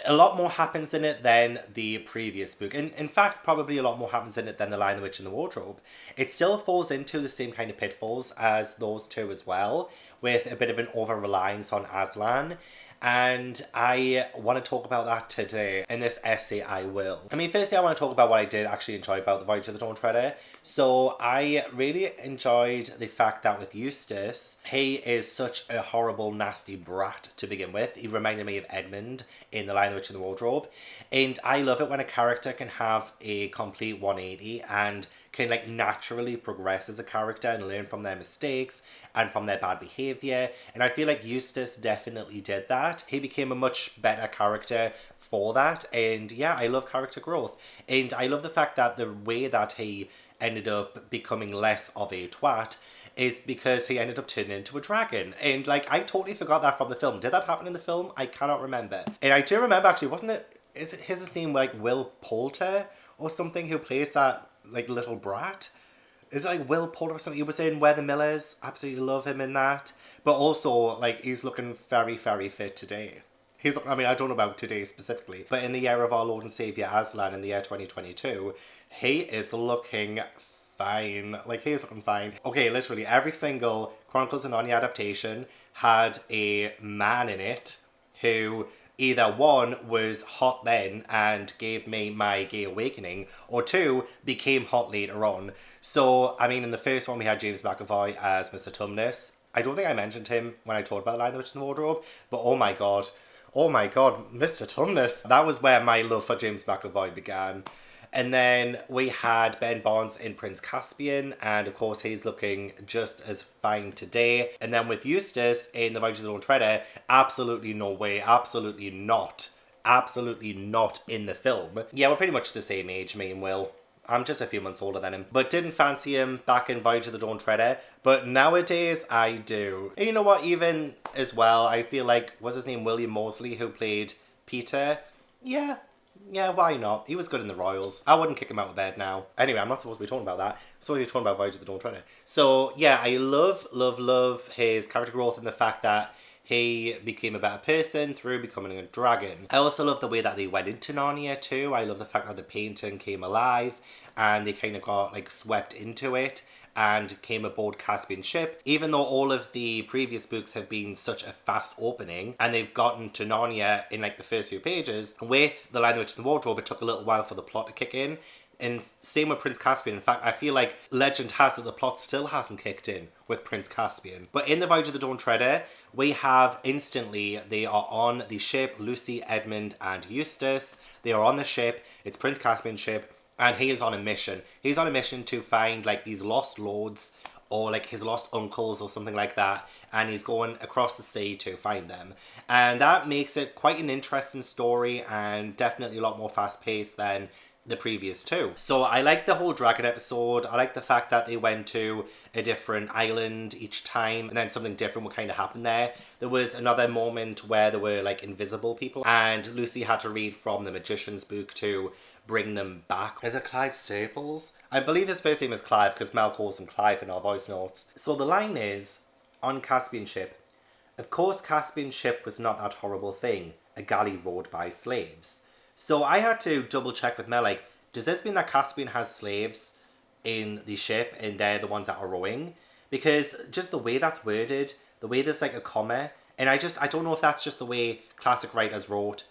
a lot more happens in it than the previous book. And in fact, probably a lot more happens in it than The Lion, the Witch and the Wardrobe. It still falls into the same kind of pitfalls as those 2 as well, with a bit of an over-reliance on Ass-lan. And I want to talk about that today. In this essay, I will. I mean, firstly, I want to talk about what I did actually enjoy about The Voyage of the Dawn Treader. So I really enjoyed the fact that with Eustace, he is such a horrible, nasty brat to begin with. He reminded me of Edmund in The Lion, the Witch and the Wardrobe. And I love it when a character can have a complete 180 and can naturally progress as a character and learn from their mistakes and from their bad behavior. And I feel like Eustace definitely did that. He became a much better character for that. And yeah, I love character growth. And I love the fact that the way that he ended up becoming less of a twat is because he ended up turning into a dragon. And I totally forgot that from the film. Did that happen in the film? I cannot remember. And I do remember, actually, wasn't it, is his name Will Poulter or something, who plays that little brat? Is it Will Poulter or something? He was in Where the Millers. Absolutely love him in that. But also, he's looking very, very fit today. I don't know about today specifically, but in the year of our Lord and Saviour Ass-lan in the year 2022, he is looking fine. He is looking fine. Okay, literally every single Chronicles of Narnia adaptation had a man in it who either 1, was hot then and gave me my gay awakening, or 2, became hot later on. So, in the first one we had James McAvoy as Mr. Tumnus. I don't think I mentioned him when I talked about The Lion, the Witch and the Wardrobe, but oh my god, Mr. Tumnus. That was where my love for James McAvoy began. And then we had Ben Barnes in Prince Caspian, and of course he's looking just as fine today. And then with Eustace in The Voyage of the Dawn Treader, absolutely no way, absolutely not in the film. Yeah, we're pretty much the same age, me and Will. I'm just a few months older than him. But didn't fancy him back in Voyage of the Dawn Treader. But nowadays, I do. And you know what, even as well, I feel like, was his name William Moseley, who played Peter? Yeah, why not? He was good in the Royals. I wouldn't kick him out of bed now. Anyway, I'm not supposed to be talking about that. I'm supposed to be talking about Voyage of the Dawn Treader. So, yeah, I love his character growth and the fact that he became a better person through becoming a dragon. I also love the way that they went into Narnia too. I love the fact that the painting came alive and they kind of got like swept into it and came aboard Caspian's ship. Even though all of the previous books have been such a fast opening and they've gotten to Narnia in like the first few pages, with The Lion, the Witch and the Wardrobe, it took a little while for the plot to kick in. And same with Prince Caspian. In fact, I feel like legend has that the plot still hasn't kicked in with Prince Caspian. But in the Voyage of the Dawn Treader, we have instantly, they are on the ship, Lucy, Edmund and Eustace. They are on the ship, it's Prince Caspian's ship, and he is on a mission. He's on a mission to find like these lost lords or like his lost uncles or something like that, and he's going across the sea to find them. And that makes it quite an interesting story and definitely a lot more fast-paced than the previous two. So I like the whole dragon episode. I like the fact that they went to a different island each time and then something different would kind of happen there. There was another moment where there were like invisible people and Lucy had to read from the magician's book to bring them back. Is it Clive Staples? I believe his first name is Clive because Mel calls him Clive in our voice notes. So the line is, on Caspian ship, of course Caspian ship was not that horrible thing, a galley rowed by slaves. So I had to double check with Mel, like, does this mean that Caspian has slaves in the ship and they're the ones that are rowing? Because just the way that's worded, the way there's like a comma, and I don't know if that's just the way classic writers wrote,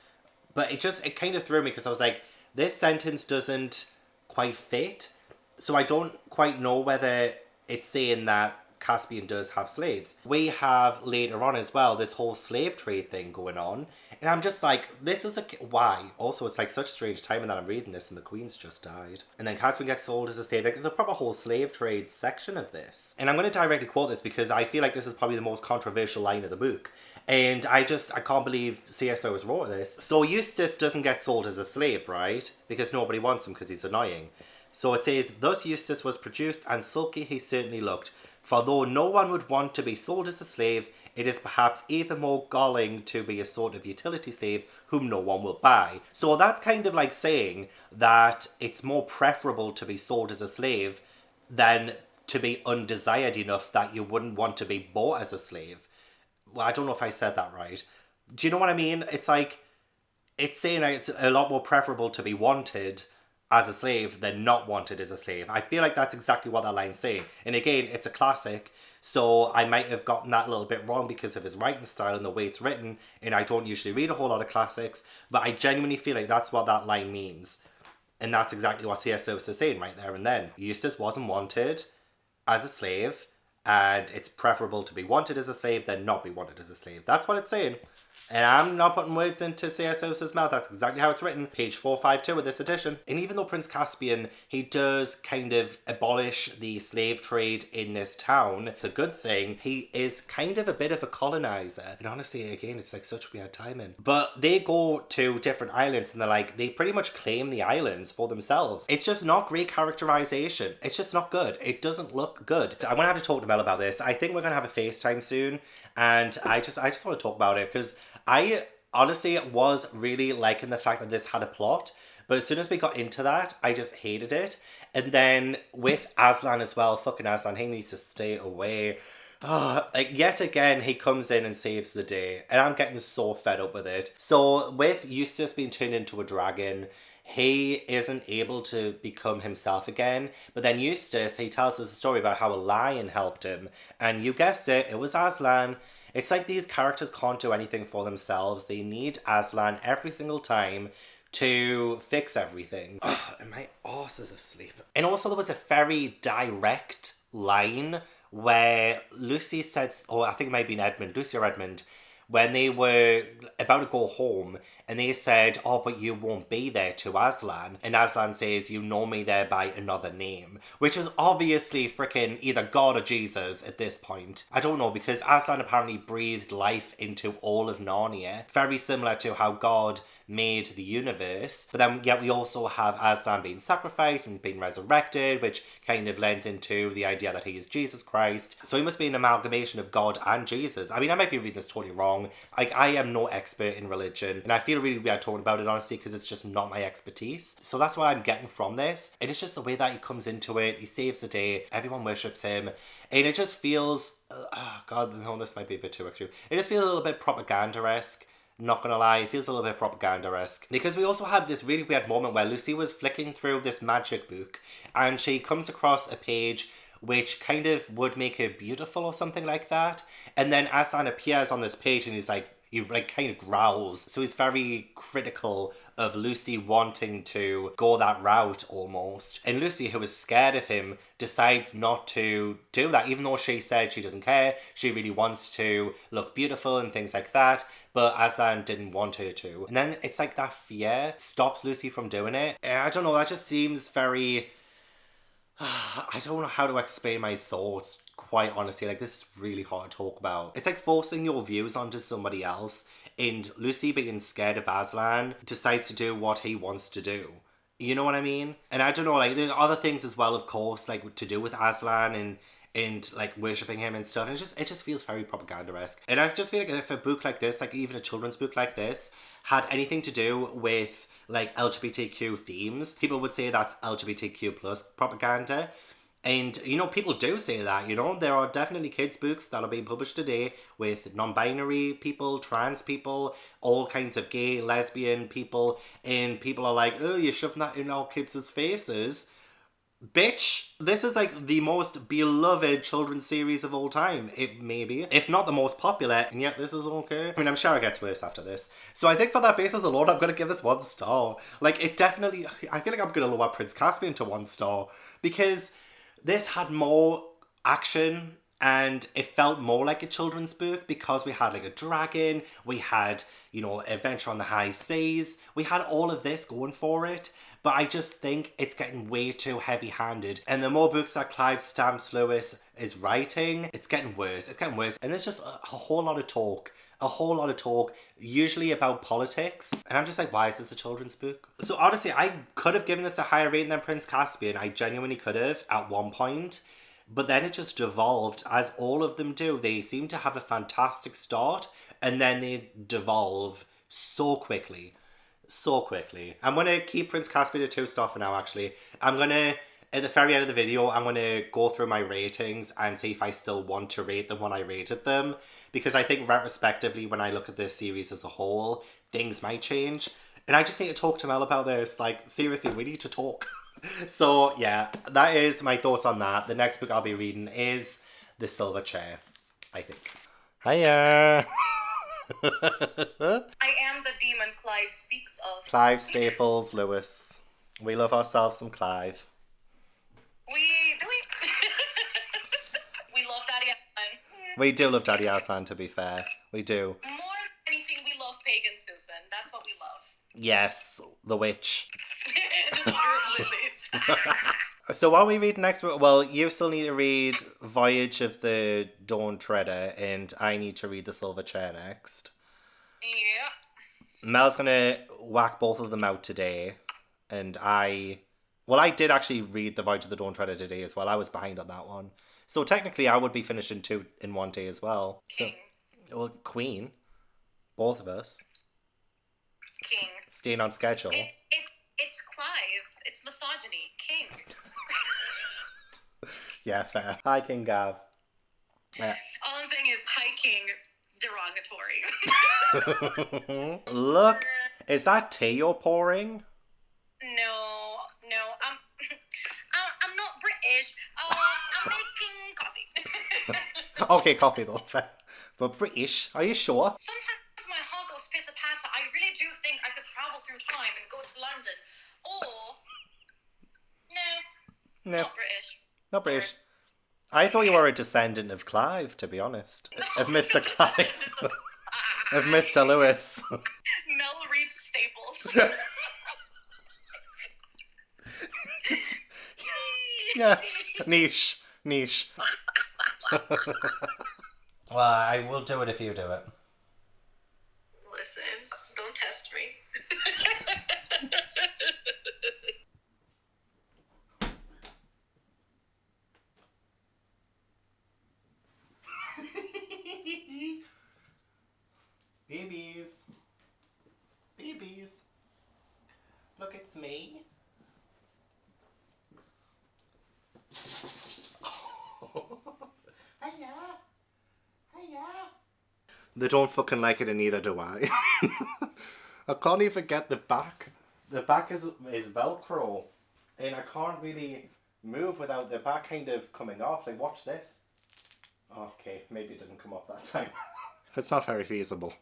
but it kind of threw me because I was like, this sentence doesn't quite fit. So I don't quite know whether it's saying that Caspian does have slaves. We have later on as well this whole slave trade thing going on, and I'm just like, this is why? Also, it's like such strange timing that I'm reading this and the Queen's just died. And then Caspian gets sold as a slave. Like, there's a proper whole slave trade section of this. And I'm going to directly quote this because I feel like this is probably the most controversial line of the book. And I can't believe C.S. Lewis wrote this. So Eustace doesn't get sold as a slave, right? Because nobody wants him because he's annoying. So it says, thus Eustace was produced and sulky he certainly looked. For though no one would want to be sold as a slave, it is perhaps even more galling to be a sort of utility slave whom no one will buy. So that's kind of like saying that it's more preferable to be sold as a slave than to be undesired enough that you wouldn't want to be bought as a slave. Well, I don't know if I said that right. Do you know what I mean? It's like, it's saying that it's a lot more preferable to be wanted as a slave than not wanted as a slave. I feel like that's exactly what that line's saying. And again, it's a classic, so I might have gotten that a little bit wrong because of his writing style and the way it's written, and I don't usually read a whole lot of classics, but I genuinely feel like that's what that line means. And that's exactly what C.S. Lewis is saying right there and then. Eustace wasn't wanted as a slave, and it's preferable to be wanted as a slave than not be wanted as a slave. That's what it's saying. And I'm not putting words into C.S. Lewis's mouth. That's exactly how it's written. Page 452 of this edition. And even though Prince Caspian, he does kind of abolish the slave trade in this town, it's a good thing. He is kind of a bit of a colonizer. And honestly, again, it's like such weird timing. But they go to different islands and they pretty much claim the islands for themselves. It's just not great characterization. It's just not good. It doesn't look good. I'm gonna have to talk to Mel about this. I think we're gonna have a FaceTime soon. And I just want to talk about it because I honestly was really liking the fact that this had a plot, but as soon as we got into that, I just hated it. And then with Ass-lan as well, fucking Ass-lan, he needs to stay away. Yet again, he comes in and saves the day, and I'm getting so fed up with it. So with Eustace being turned into a dragon, he isn't able to become himself again. But then Eustace, he tells us a story about how a lion helped him. And you guessed it, it was Ass-lan. It's like these characters can't do anything for themselves. They need Ass-lan every single time to fix everything. And my arse is asleep. And also there was a very direct line where Lucy said, or I think it might have been Edmund, Lucy or Edmund, when they were about to go home, and they said, oh, but you won't be there to Ass-lan. And Ass-lan says, you know me there by another name. Which is obviously freaking either God or Jesus at this point. I don't know, because Ass-lan apparently breathed life into all of Narnia. Very similar to how God made the universe. But then, yet we also have Ass-lan being sacrificed and being resurrected, which kind of lends into the idea that he is Jesus Christ. So he must be an amalgamation of God and Jesus. I mean, I might be reading this totally wrong. Like, I am no expert in religion, and I feel really weird talking about it, honestly, because it's just not my expertise. So that's what I'm getting from this. And it's just the way that he comes into it. He saves the day. Everyone worships him. And it just feels... oh, God, no, this might be a bit too extreme. It just feels a little bit propaganda-esque. Not gonna lie, it feels a little bit propaganda-esque. Because we also had this really weird moment where Lucy was flicking through this magic book and she comes across a page which kind of would make her beautiful or something like that. And then Ass-lan appears on this page and he's like, he like kind of growls. So he's very critical of Lucy wanting to go that route almost. And Lucy, who is scared of him, decides not to do that, even though she said she doesn't care. She really wants to look beautiful and things like that. But Ass-lan didn't want her to. And then it's like that fear stops Lucy from doing it. And I don't know, that just seems very... I don't know how to explain my thoughts, quite honestly. Like, this is really hard to talk about. It's like forcing your views onto somebody else, and Lucy, being scared of Ass-lan, decides to do what he wants to do. You know what I mean? And I don't know, like, there are other things as well, of course, like, to do with Ass-lan and like worshipping him and stuff, and it just feels very propaganda-esque. And I just feel like if a book like this, like even a children's book like this, had anything to do with like LGBTQ themes, people would say that's LGBTQ plus propaganda. And, you know, people do say that, you know, there are definitely kids' books that are being published today with non-binary people, trans people, all kinds of gay, lesbian people, and people are like, oh, you're shoving that in our kids' faces. Bitch, this is like the most beloved children's series of all time. It may be, if not the most popular, and yet this is okay. I mean, I'm sure it gets worse after this. So I think for that basis alone, I'm gonna give this 1 star. Like, it definitely, I feel like I'm gonna lower Prince Caspian to 1 star, because this had more action and it felt more like a children's book, because we had like a dragon, we had, you know, adventure on the high seas, we had all of this going for it. But I just think it's getting way too heavy-handed. And the more books that Clive Stamps Lewis is writing, it's getting worse. It's getting worse. And there's just a whole lot of talk. A whole lot of talk, usually about politics. And I'm just like, why is this a children's book? So honestly, I could have given this a higher rating than Prince Caspian. I genuinely could have at one point. But then it just devolved, as all of them do. They seem to have a fantastic start, and then they devolve so quickly. So quickly. I'm going to keep Prince Caspian a 2-star for now, actually. I'm going to, at the very end of the video, I'm going to go through my ratings and see if I still want to rate them when I rated them. Because I think retrospectively, when I look at this series as a whole, things might change. And I just need to talk to Mel about this. Like, seriously, we need to talk. So, yeah, that is my thoughts on that. The next book I'll be reading is The Silver Chair, I think. Hiya!
I am the demon Clive speaks of.
Clive Staples Lewis. We love ourselves some Clive.
We love Daddy Ass-lan.
We do love Daddy Ass-lan, to be fair. We do.
More than anything, we love Pagan Susan. That's what we love.
Yes, the witch.
The daughter of Lily.
So what we read next? Well, you still need to read Voyage of the Dawn Treader, and I need to read The Silver Chair next.
Yeah.
Mel's gonna whack both of them out today, and I did actually read The Voyage of the Dawn Treader today as well. I was behind on that one. So technically I would be finishing 2 in 1 day as well.
King.
So, well, Queen. Both of us.
King.
Staying on schedule.
It's Clive. It's misogyny. King.
Yeah, fair. Hi, King Gav.
All I'm saying is, hi, King. Derogatory.
Look, is that tea you're pouring?
No, I'm not British. I'm making coffee.
Okay, coffee though. Fair. But British, are you sure?
Sometimes my heart goes pitter-patter. I really do think I could travel through time and go to London. Or, no, not British.
Not British. I thought you were a descendant of Clive, to be honest. Of Mr. Clive. Of Mr. Lewis.
Mel reads Staples.
Just, yeah, niche. Well, I will do it if you do it.
Listen, don't test me.
Babies. Babies. Look, it's me. Hiya. Hiya. They don't fucking like it and neither do I. I can't even get the back. The back is Velcro. And I can't really move without the back kind of coming off. Like, watch this. Okay, maybe it didn't come off that time. It's not very feasible.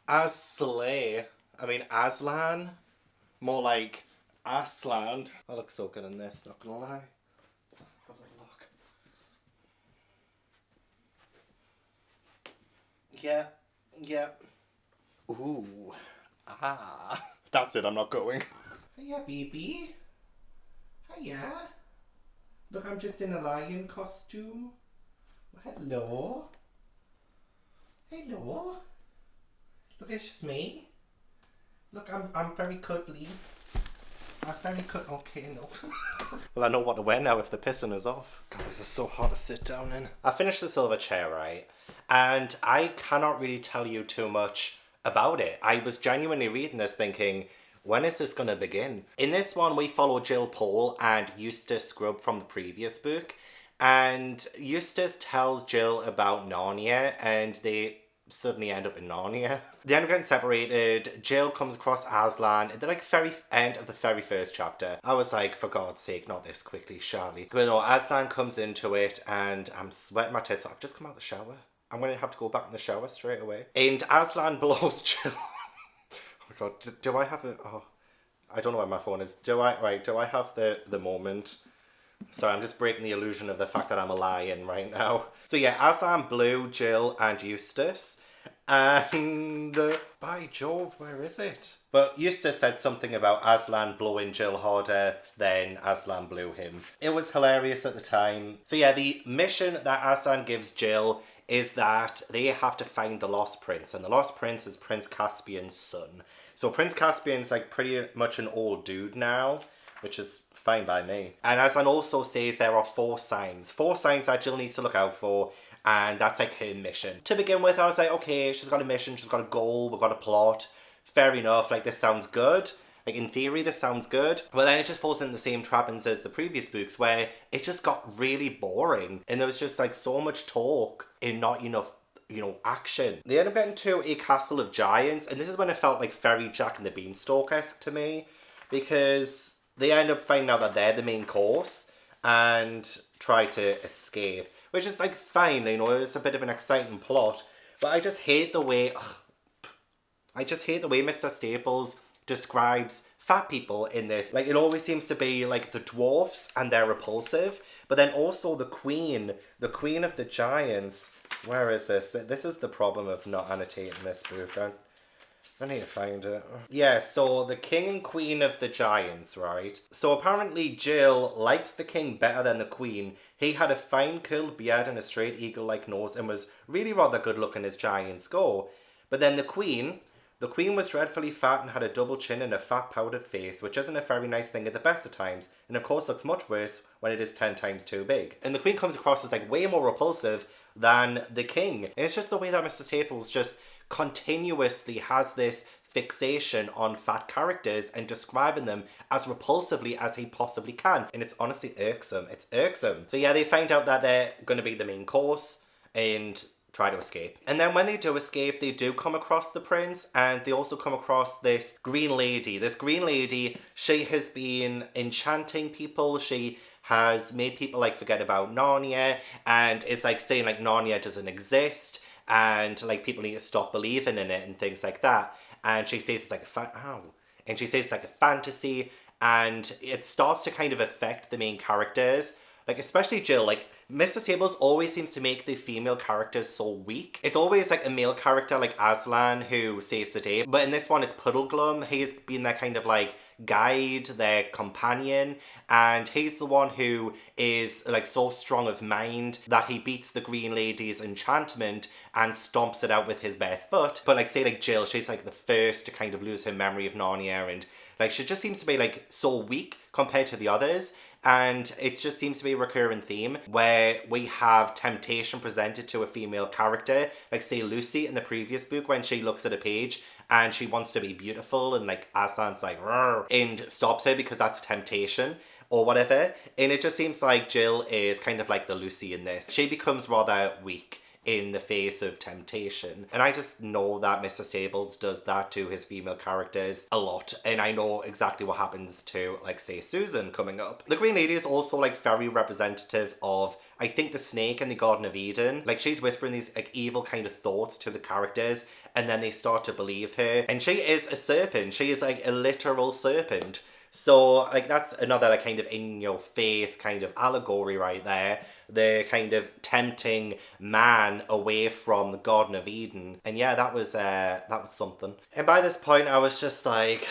Ass-lan. More like Ass-lan. I look so good in this, not gonna lie. Have a look. Yeah. Ooh. Ah. That's it, I'm not going. Hiya, baby. Hiya. Look, I'm just in a lion costume. Hello. Hello. Look, it's just me. Look, I'm very cuddly. I'm very okay, no. Well, I know what to wear now if the pissing is off. God, this is so hard to sit down in. I finished the silver chair, right? And I cannot really tell you too much about it. I was genuinely reading this thinking, when is this gonna begin? In this one, we follow Jill Pole and Eustace Scribd from the previous book. And Eustace tells Jill about Narnia and they suddenly end up in Narnia. They end up getting separated. Jill comes across Ass-lan at the very end of the very first chapter. I was like, for God's sake, not this quickly, surely. But no, Ass-lan comes into it and I'm sweating my tits off. I've just come out of the shower. I'm going to have to go back in the shower straight away. And Ass-lan blows Jill. Oh my God, do I have a... Oh, I don't know where my phone is. Do I have the moment? Sorry, I'm just breaking the illusion of the fact that I'm a lion right now. So yeah, Ass-lan blew Jill and Eustace. And by Jove, where is it? But Eustace said something about Ass-lan blowing Jill harder than Ass-lan blew him. It was hilarious at the time. So yeah, the mission that Ass-lan gives Jill is that they have to find the Lost Prince. And the Lost Prince is Prince Caspian's son. So Prince Caspian's like pretty much an old dude now, which is fine by me. And Ass-lan also says there are 4 signs that Jill needs to look out for, and that's like her mission. To begin with, I was like, okay, she's got a mission, she's got a goal, we've got a plot. Fair enough, like this sounds good. Like in theory, this sounds good. But then it just falls into the same trappings as the previous books where it just got really boring. And there was just like so much talk and not enough, action. They end up getting to a castle of giants, and this is when it felt like very Jack and the Beanstalk-esque to me, because they end up finding out that they're the main course and try to escape, which is like fine, it's a bit of an exciting plot, but I just hate the way Mr. Staples describes fat people in this. Like, it always seems to be like the dwarfs and they're repulsive, but then also the queen of the giants. Where is this? This is the problem of not annotating this book. I need to find it. Yeah, so the king and queen of the giants, right? So apparently Jill liked the king better than the queen. He had a fine curled beard and a straight eagle-like nose and was really rather good looking as giants go. But then the queen was dreadfully fat and had a double chin and a fat powdered face, which isn't a very nice thing at the best of times, and of course looks much worse when it is 10 times too big. And the queen comes across as like way more repulsive than the king. And it's just the way that Mr. Staples just continuously has this fixation on fat characters and describing them as repulsively as he possibly can. And it's honestly irksome. It's irksome. So yeah, they find out that they're going to be the main course and try to escape. And then when they do escape, they do come across the prince, and they also come across this green lady. This green lady, she has been enchanting people. She has made people like forget about Narnia, and is like saying like Narnia doesn't exist, and like people need to stop believing in it and things like that. And she says it's like a fantasy, and it starts to kind of affect the main characters. Like, especially Jill, like, Mr. Stables always seems to make the female characters so weak. It's always like a male character like Ass-lan who saves the day, but in this one it's Puddleglum. He's been their kind of like guide, their companion, and he's the one who is like so strong of mind that he beats the Green Lady's enchantment and stomps it out with his bare foot. But like, say like Jill, she's like the first to kind of lose her memory of Narnia, and like she just seems to be like so weak compared to the others. And it just seems to be a recurring theme where we have temptation presented to a female character, like say Lucy in the previous book when she looks at a page and she wants to be beautiful and like Aslan's like "Rrr," and stops her because that's temptation or whatever. And it just seems like Jill is kind of like the Lucy in this. She becomes rather weak in the face of temptation. And I just know that Mr. Stables does that to his female characters a lot. And I know exactly what happens to, like, say, Susan coming up. The Green Lady is also, like, very representative of, I think, the snake in the Garden of Eden. Like, she's whispering these, like, evil kind of thoughts to the characters, and then they start to believe her. And she is a serpent. She is, like, a literal serpent. So, like, that's another like, kind of in-your-face kind of allegory right there. The kind of tempting man away from the Garden of Eden. And yeah, that was something. And by this point, I was just like,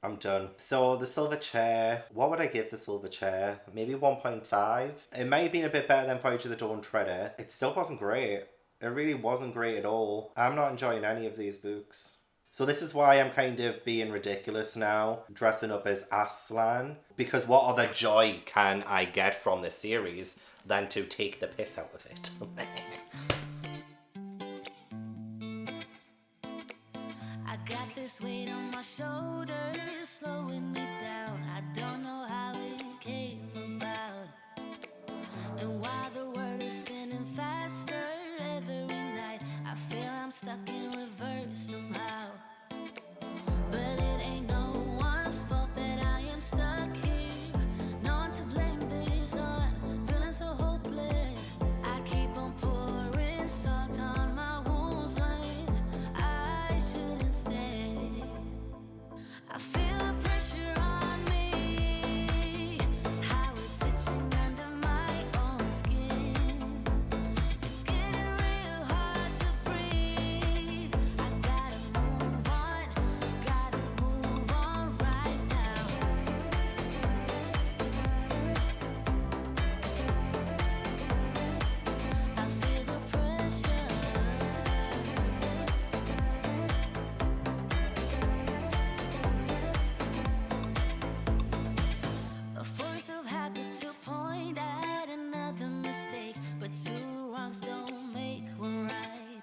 I'm done. So, the silver chair. What would I give the silver chair? Maybe 1.5? It might have been a bit better than Voyage of the Dawn Treader. It still wasn't great. It really wasn't great at all. I'm not enjoying any of these books. So this is why I'm kind of being ridiculous now, dressing up as Ass-lan, because what other joy can I get from this series than to take the piss out of it?
I got this weight on my shoulders, slowing me down. I don't know how it came about. And while the world is spinning faster every night, I feel I'm stuck in reverse somehow. But it ain't no one's fault that I am stuck here. No one to blame this on, feeling so hopeless. I keep on pouring salt on my wounds when I shouldn't stay. I feel the pressure on me, how it's itching under my own skin. It's getting real hard to breathe. I gotta move on right now. I feel the pressure. A force of habit to point at another mistake, but two wrongs don't make one right.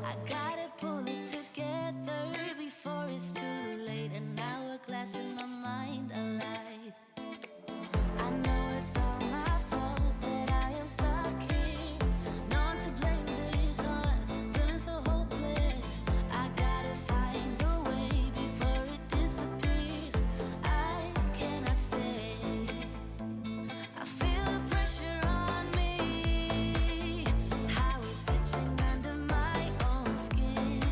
I gotta pull it together before it's too late. An hourglass in my mind, a light. I know it's all my fault that I am stuck here. No one to blame this on, feeling so hopeless. I gotta find the way before it disappears. I cannot stay. I feel the pressure on me, how it's itching under my own skin.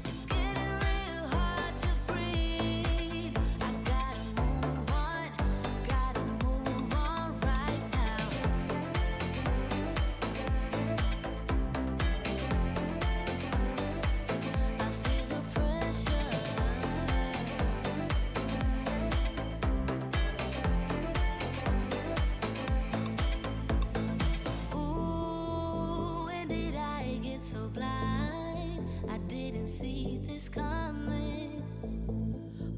It's getting real hard to breathe. I gotta move on right now. I feel the pressure. Ooh, when did I get so blind? I didn't see this coming.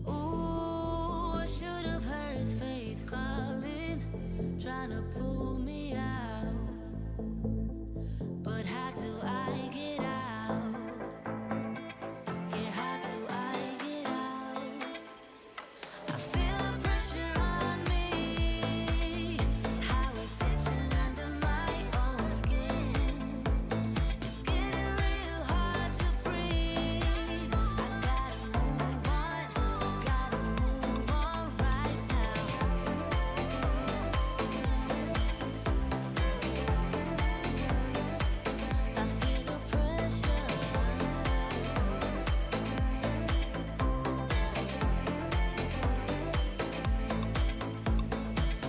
Ooh, I should have heard faith calling, trying to pull me out. But how do I get out? Yeah, how do I get out? I feel the pressure on me, how it's itching under my own skin. It's getting real hard to breathe. I gotta move on right now.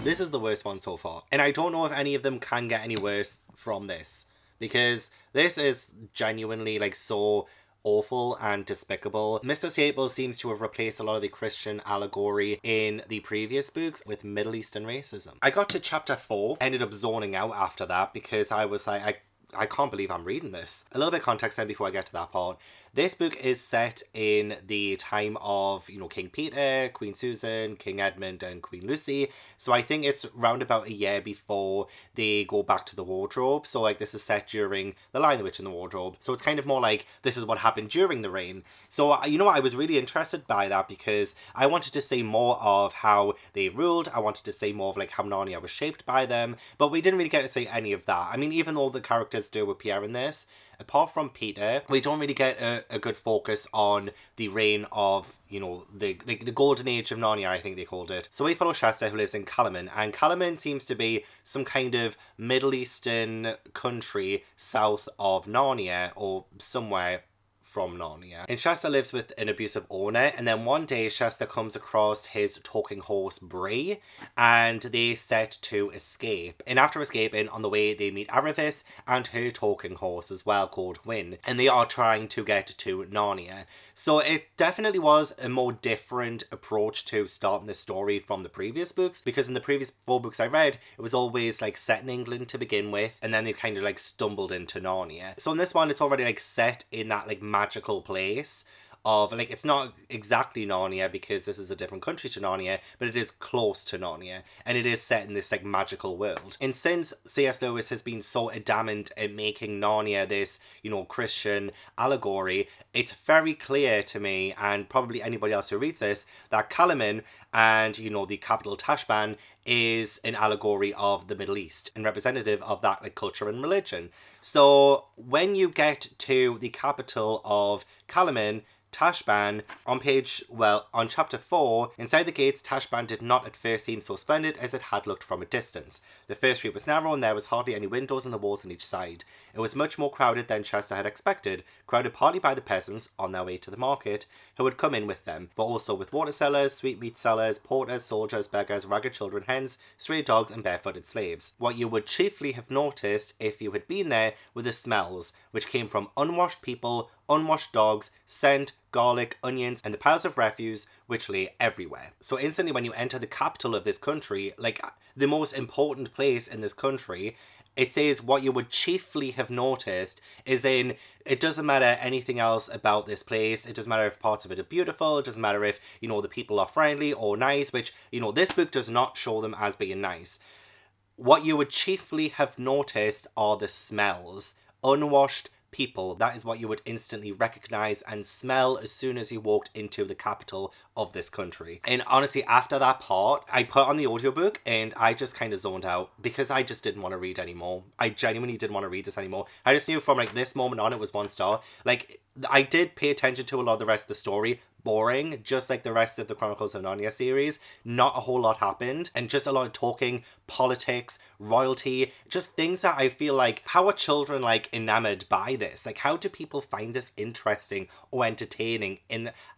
This is the worst one so far. And I don't know if any of them can get any worse from this. Because this is genuinely like so awful and despicable. Mr. Staples seems to have replaced a lot of the Christian allegory in the previous books with Middle Eastern racism. I got to chapter 4, ended up zoning out after that because I was like, I can't believe I'm reading this. A little bit of context then before I get to that part. This book is set in the time of, you know, King Peter, Queen Susan, King Edmund and Queen Lucy. So I think it's round about a year before they go back to the wardrobe. So like this is set during The Lion, the Witch and the Wardrobe. So it's kind of more like this is what happened during the reign. So, you know what, I was really interested by that because I wanted to see more of how they ruled. I wanted to see more of like how Narnia was shaped by them. But we didn't really get to see any of that. I mean, even though the characters do appear in this, apart from Peter, we don't really get a good focus on the reign of, you know, the golden age of Narnia, I think they called it. So we follow Shasta, who lives in Calaman, and Calaman seems to be some kind of Middle Eastern country south of Narnia, or somewhere from Narnia. And Shasta lives with an abusive owner, and then one day Shasta comes across his talking horse Bree, and they set to escape. And after escaping, on the way they meet Aravis and her talking horse as well, called Win, and they are trying to get to Narnia. So it definitely was a more different approach to starting this story from the previous books, because in the previous 4 books I read, it was always like set in England to begin with, and then they kind of like stumbled into Narnia. So in this one, it's already like set in that like magical place of like, it's not exactly Narnia because this is a different country to Narnia, but it is close to Narnia, and it is set in this like magical world. And since C.S. Lewis has been so adamant in making Narnia this, you know, Christian allegory, it's very clear to me, and probably anybody else who reads this, that Calaman and, you know, the capital Tashban is an allegory of the Middle East and representative of that like culture and religion. So when you get to the capital of Calaman, Tashban, on chapter 4, inside the gates, Tashban did not at first seem so splendid as it had looked from a distance. The first street was narrow and there was hardly any windows in the walls on each side. It was much more crowded than Chester had expected, crowded partly by the peasants on their way to the market, who had come in with them, but also with water sellers, sweetmeat sellers, porters, soldiers, beggars, ragged children, hens, stray dogs and barefooted slaves. What you would chiefly have noticed if you had been there were the smells, which came from unwashed people, unwashed dogs, scent, garlic, onions, and the piles of refuse which lay everywhere. So instantly when you enter the capital of this country, like the most important place in this country, it says what you would chiefly have noticed is in, it doesn't matter anything else about this place. It doesn't matter if parts of it are beautiful. It doesn't matter if, you know, the people are friendly or nice, which, you know, this book does not show them as being nice. What you would chiefly have noticed are the smells. Unwashed people. That is what you would instantly recognize and smell as soon as you walked into the capital of this country. And honestly, after that part, I put on the audiobook and I just kind of zoned out because I just didn't want to read anymore. I genuinely didn't want to read this anymore. I just knew from like this moment on it was 1 star. Like, I did pay attention to a lot of the rest of the story. Boring, just like the rest of the Chronicles of Narnia series. Not a whole lot happened, and just a lot of talking, politics, royalty, just things that I feel like, how are children like enamored by this? Like, how do people find this interesting or entertaining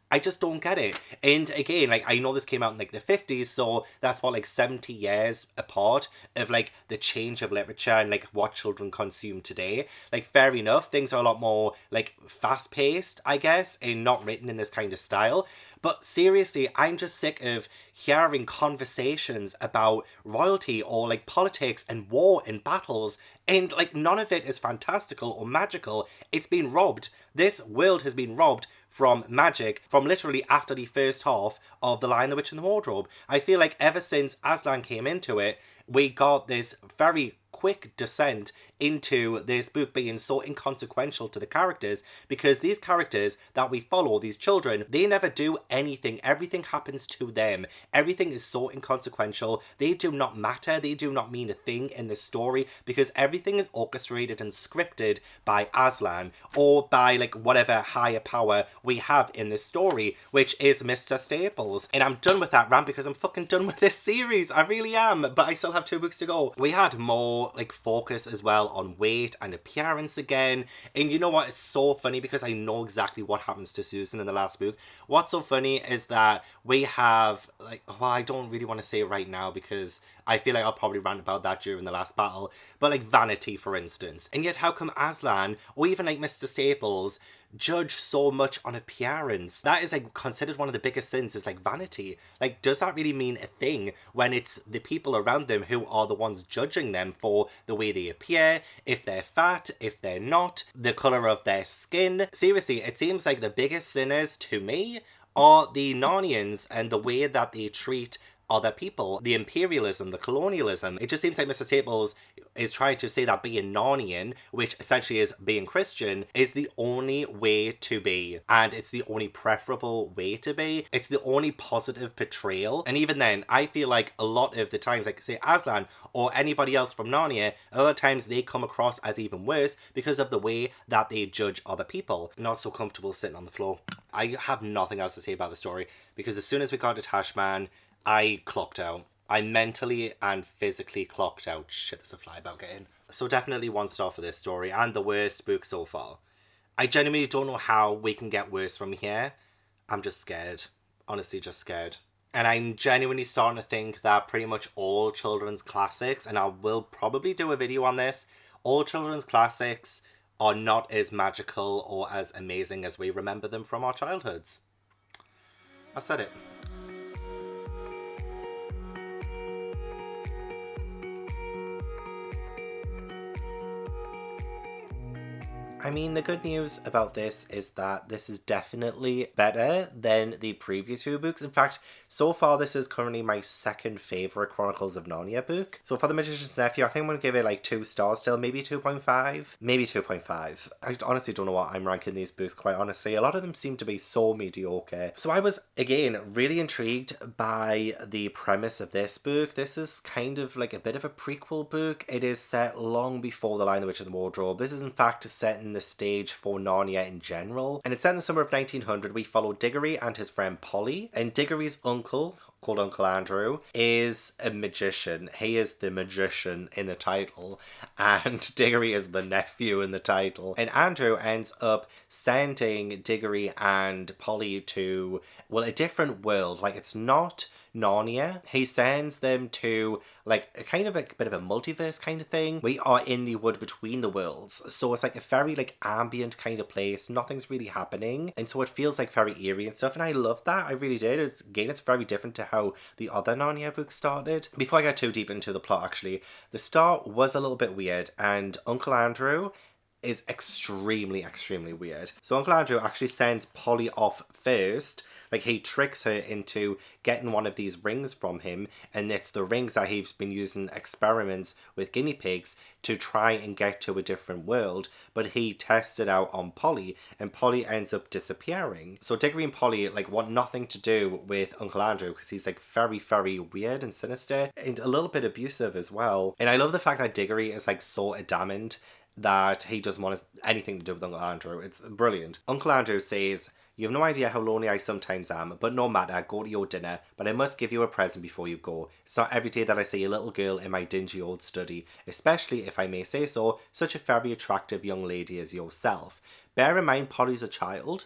I just don't get it. And again, like, I know this came out in like the 50s, so that's what, like 70 years apart of like the change of literature and like what children consume today. Like, fair enough, things are a lot more like fast paced, I guess, and not written in this kind of style. But seriously, I'm just sick of hearing conversations about royalty or like politics and war and battles, and like none of it is fantastical or magical. It's been robbed. This world has been robbed from magic from literally after the first half of The Lion, the Witch and the Wardrobe. I feel like ever since Ass-lan came into it, we got this very quick descent into this book being so inconsequential to the characters, because these characters that we follow, these children, they never do anything. Everything happens to them. Everything is so inconsequential. They do not matter. They do not mean a thing in this story, because everything is orchestrated and scripted by Ass-lan or by like whatever higher power we have in this story, which is Mr. Staples. And I'm done with that rant because I'm fucking done with this series. I really am, but I still have 2 books to go. We had more like focus as well well on weight and appearance again. And you know what? It's so funny because I know exactly what happens to Susan in the last book. What's so funny is that we have, like, well, I don't really want to say it right now because I feel like I'll probably rant about that during the last battle. But like Vanity, for instance. And yet how come Ass-lan, or even like Mr. Staples, judge so much on appearance? That is like considered one of the biggest sins, is like vanity. Like, does that really mean a thing when it's the people around them who are the ones judging them for the way they appear, if they're fat, if they're not, the colour of their skin? Seriously, it seems like the biggest sinners to me are the Narnians and the way that they treat other people, the imperialism, the colonialism. It just seems like Mr. Staples is trying to say that being Narnian, which essentially is being Christian, is the only way to be, and it's the only preferable way to be. It's the only positive portrayal. And even then, I feel like a lot of the times, like say Ass-lan or anybody else from Narnia, a lot of times they come across as even worse because of the way that they judge other people. Not so comfortable sitting on the floor. I have nothing else to say about the story because as soon as we got to Tashman, I clocked out. I mentally and physically clocked out. Shit, there's a fly about getting. So definitely 1 star for this story, and the worst book so far. I genuinely don't know how we can get worse from here. I'm just scared. Honestly, just scared. And I'm genuinely starting to think that pretty much all children's classics, and I will probably do a video on this, all children's classics are not as magical or as amazing as we remember them from our childhoods. I said it. I mean, the good news about this is that this is definitely better than the previous few books. In fact, so far this is currently my second favourite Chronicles of Narnia book. So for The Magician's Nephew, I think I'm going to give it like 2 stars still, maybe 2.5. Maybe 2.5. I honestly don't know what I'm ranking these books, quite honestly. A lot of them seem to be so mediocre. So I was, again, really intrigued by the premise of this book. This is kind of like a bit of a prequel book. It is set long before The Lion, the Witch and the Wardrobe. This is in fact set in the stage for Narnia in general, and it's set in the summer of 1900. We follow Diggory and his friend Polly, and Diggory's uncle, called Uncle Andrew, is a magician. He is the magician in the title, and Diggory is the nephew in the title. And Andrew ends up sending Diggory and Polly to, well, a different world. Like, it's not Narnia. He sends them to like a kind of like a bit of a multiverse kind of thing. We are in the wood between the worlds, so it's like a very like ambient kind of place. Nothing's really happening, and so it feels like very eerie and stuff, and I love that. I really did. It's very different to how the other Narnia books started. Before I get too deep into the plot, actually, the start was a little bit weird, and Uncle Andrew is extremely weird. So Uncle Andrew actually sends Polly off first. Like, he tricks her into getting one of these rings from him, and it's the rings that he's been using experiments with guinea pigs to try and get to a different world, but he tests it out on Polly, and Polly ends up disappearing. So Diggory and Polly like want nothing to do with Uncle Andrew because he's like very weird and sinister and a little bit abusive as well. And I love the fact that Diggory is like so adamant that he doesn't want anything to do with Uncle Andrew. It's brilliant. Uncle Andrew says, "You have no idea how lonely I sometimes am, but no matter, go to your dinner, but I must give you a present before you go. It's not every day that I see a little girl in my dingy old study, especially, if I may say so, such a very attractive young lady as yourself. Bear in mind, Polly's a child,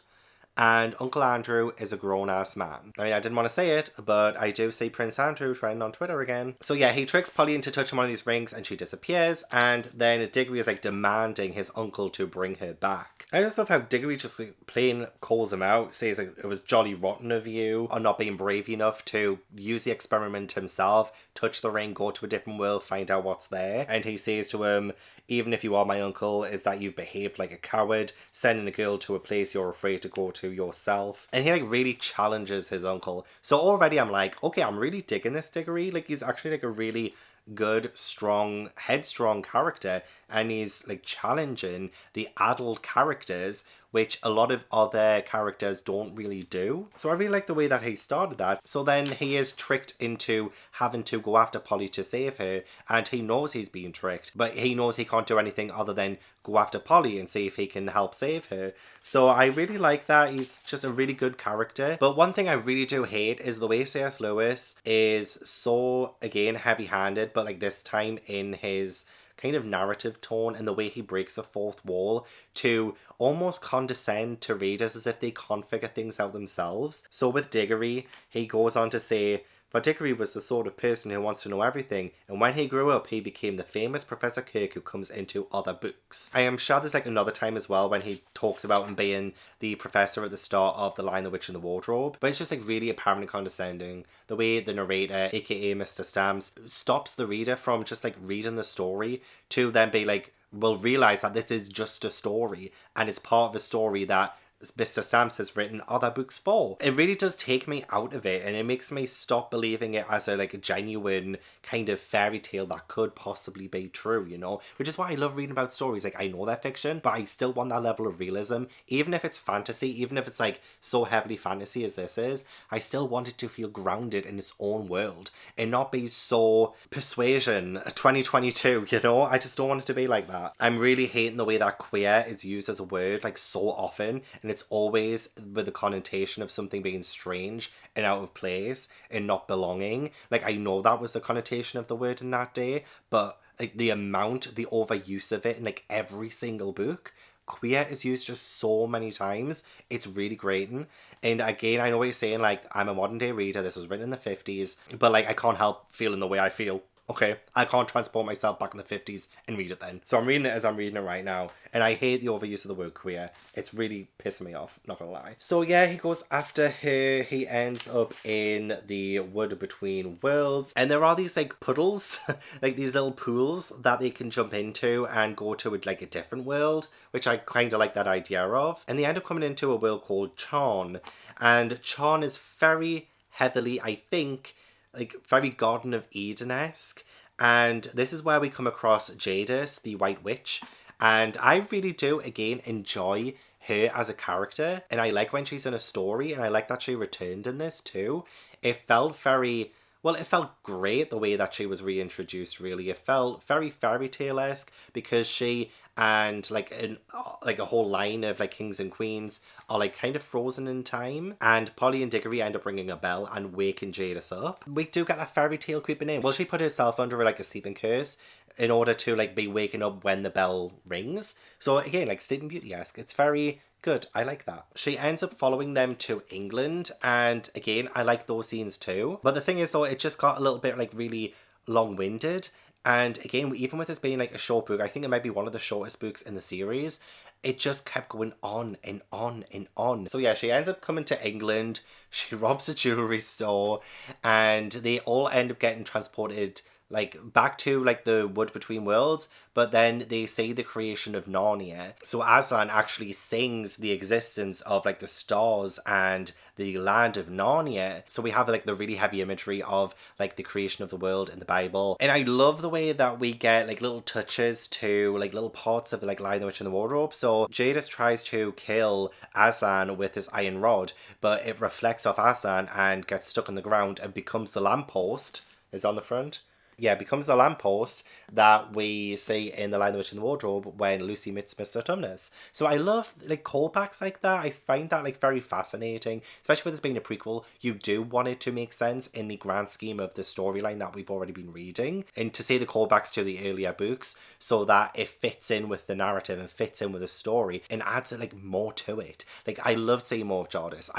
and Uncle Andrew is a grown-ass man." I mean, I didn't want to say it, but I do see Prince Andrew trending on Twitter again. So yeah, he tricks Polly into touching one of these rings, and she disappears, and then Diggory is like demanding his uncle to bring her back. I just love how Diggory just like plain calls him out, says like, "It was jolly rotten of you on not being brave enough to use the experiment himself, touch the ring, go to a different world, find out what's there." And he says to him, "Even if you are my uncle, is that you've behaved like a coward, sending a girl to a place you're afraid to go to yourself." And he like really challenges his uncle. So already I'm like, okay, I'm really digging this Diggory. Like, he's actually like a really good, strong, headstrong character, and he's like challenging the adult characters, which a lot of other characters don't really do. So I really like the way that he started that. So then he is tricked into having to go after Polly to save her, and he knows he's being tricked, but he knows he can't do anything other than go after Polly and see if he can help save her. So I really like that. He's just a really good character. But one thing I really do hate is the way C.S. Lewis is so, again, heavy-handed, but like this time in his kind of narrative tone and the way he breaks the fourth wall to almost condescend to readers as if they can't figure things out themselves. So with Diggory, he goes on to say, for Diggory was the sort of person who wants to know everything, and when he grew up, he became the famous Professor Kirk who comes into other books. I am sure there's like another time as well when he talks about him being the professor at the start of The Lion, the Witch and the Wardrobe, but it's just like really apparently condescending. The way the narrator, aka Mr. Stamps, stops the reader from just like reading the story to then be like, will realise that this is just a story, and it's part of a story that Mr. Stamps has written other books for. It really does take me out of it, and it makes me stop believing it as a genuine kind of fairy tale that could possibly be true, you know? Which is why I love reading about stories. Like, I know they're fiction, but I still want that level of realism. Even if it's fantasy, even if it's like so heavily fantasy as this is, I still want it to feel grounded in its own world and not be so persuasion 2022, you know? I just don't want it to be like that. I'm really hating the way that queer is used as a word like so often, and it's always with the connotation of something being strange and out of place and not belonging. Like, I know that was the connotation of the word in that day, but like the overuse of it in like every single book, queer is used just so many times. It's really grating. And again, I know what you're saying, like, I'm a modern day reader, this was written in the 50s, but like I can't help feeling the way I feel. Okay, I can't transport myself back in the 50s and read it then. So I'm reading it as I'm reading it right now. And I hate the overuse of the word queer. It's really pissing me off, not gonna lie. So yeah, he goes after her. He ends up in the wood between worlds. And there are these like puddles, like these little pools that they can jump into and go to like a different world, which I kind of like that idea of. And they end up coming into a world called Charn. And Charn is very heavily, I think, like very Garden of Eden-esque, and this is where we come across Jadis, the White Witch, and I really do again enjoy her as a character, and I like when she's in a story, and I like that she returned in this too. It felt very, well, it felt great the way that she was reintroduced, really. It felt very fairy tale-esque because she and like a whole line of like kings and queens are like kind of frozen in time, and Polly and Diggory end up ringing a bell and waking Jadis up. We do get that fairy tale creeping in. Well, she put herself under like a sleeping curse in order to like be waking up when the bell rings. So again, like Sleeping Beauty-esque. It's very good. I like that. She ends up following them to England, and again, I like those scenes too. But the thing is though, it just got a little bit like really long-winded. And again, even with this being like a short book, I think it might be one of the shortest books in the series. It just kept going on and on and on. So yeah, she ends up coming to England. She robs a jewelry store, and they all end up getting transported like back to like the wood between worlds, but then they say the creation of Narnia. So Ass-lan actually sings the existence of like the stars and the land of Narnia. So we have like the really heavy imagery of like the creation of the world in the Bible. And I love the way that we get like little touches to like little parts of like Lion, the Witch and the Wardrobe. So Jadis tries to kill Ass-lan with this iron rod, but it reflects off Ass-lan and gets stuck on the ground and becomes the lamppost. Is on the front. Yeah, becomes the lamppost that we see in The Lion, the Witch and the Wardrobe when Lucy meets Mr. Tumnus. So I love like callbacks like that. I find that like very fascinating, especially with this being a prequel. You do want it to make sense in the grand scheme of the storyline that we've already been reading, and to see the callbacks to the earlier books so that it fits in with the narrative and fits in with the story and adds like more to it. Like, I loved seeing more of Jadis.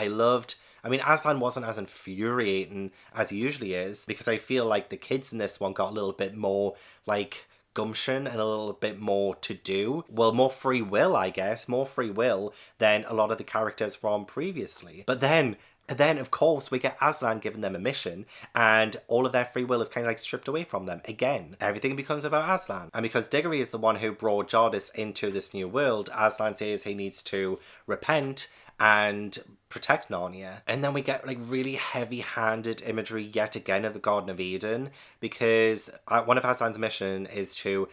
I mean, Ass-lan wasn't as infuriating as he usually is, because I feel like the kids in this one got a little bit more, like, gumption and a little bit more to do. Well, more free will, I guess. More free will than a lot of the characters from previously. But then, of course, we get Ass-lan giving them a mission, and all of their free will is kind of like stripped away from them. Again, everything becomes about Ass-lan. And because Diggory is the one who brought Jadis into this new world, Ass-lan says he needs to repent and protect Narnia. And then we get like really heavy-handed imagery yet again of the Garden of Eden, because one of Ass-lan's mission is to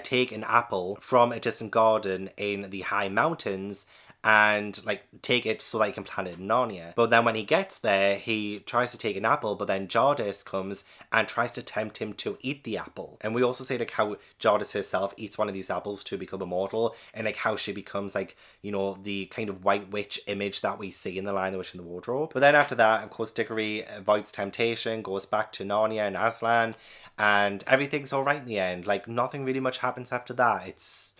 take an apple from a distant garden in the high mountains and like take it so that he can plant it in Narnia. But then when he gets there, he tries to take an apple, but then Jadis comes and tries to tempt him to eat the apple. And we also see like how Jadis herself eats one of these apples to become immortal, and like how she becomes like, you know, the kind of white witch image that we see in The Lion, the Witch and the Wardrobe. But then after that, of course, Diggory avoids temptation, goes back to Narnia and Ass-lan, and everything's alright in the end. Like, nothing really much happens after that.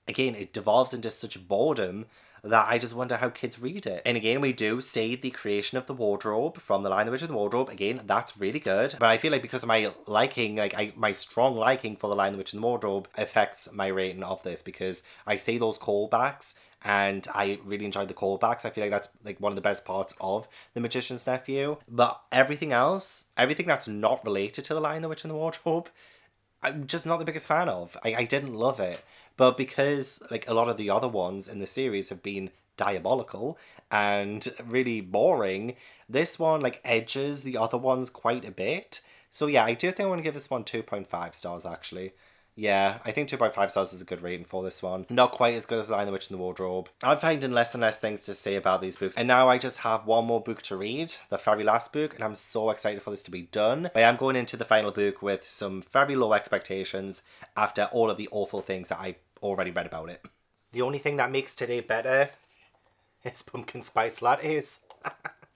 Again, it devolves into such boredom that I just wonder how kids read it. And again, we do see the creation of the wardrobe from The Lion, the Witch and the Wardrobe. Again, that's really good. But I feel like because of my liking, my strong liking for The Lion, the Witch and the Wardrobe affects my rating of this, because I see those callbacks and I really enjoyed the callbacks. I feel like that's like one of the best parts of The Magician's Nephew. But everything else, everything that's not related to The Lion, the Witch and the Wardrobe, I'm just not the biggest fan of. I didn't love it. But because like a lot of the other ones in the series have been diabolical and really boring, this one like edges the other ones quite a bit. So yeah, I do think I want to give this one 2.5 stars actually. Yeah, I think 2.5 stars is a good rating for this one. Not quite as good as The Lion, the Witch and the Wardrobe. I'm finding less and less things to say about these books. And now I just have one more book to read, the very last book, and I'm so excited for this to be done. But I am going into the final book with some very low expectations after all of the awful things that I've already read about it. The only thing that makes today better is pumpkin spice lattes.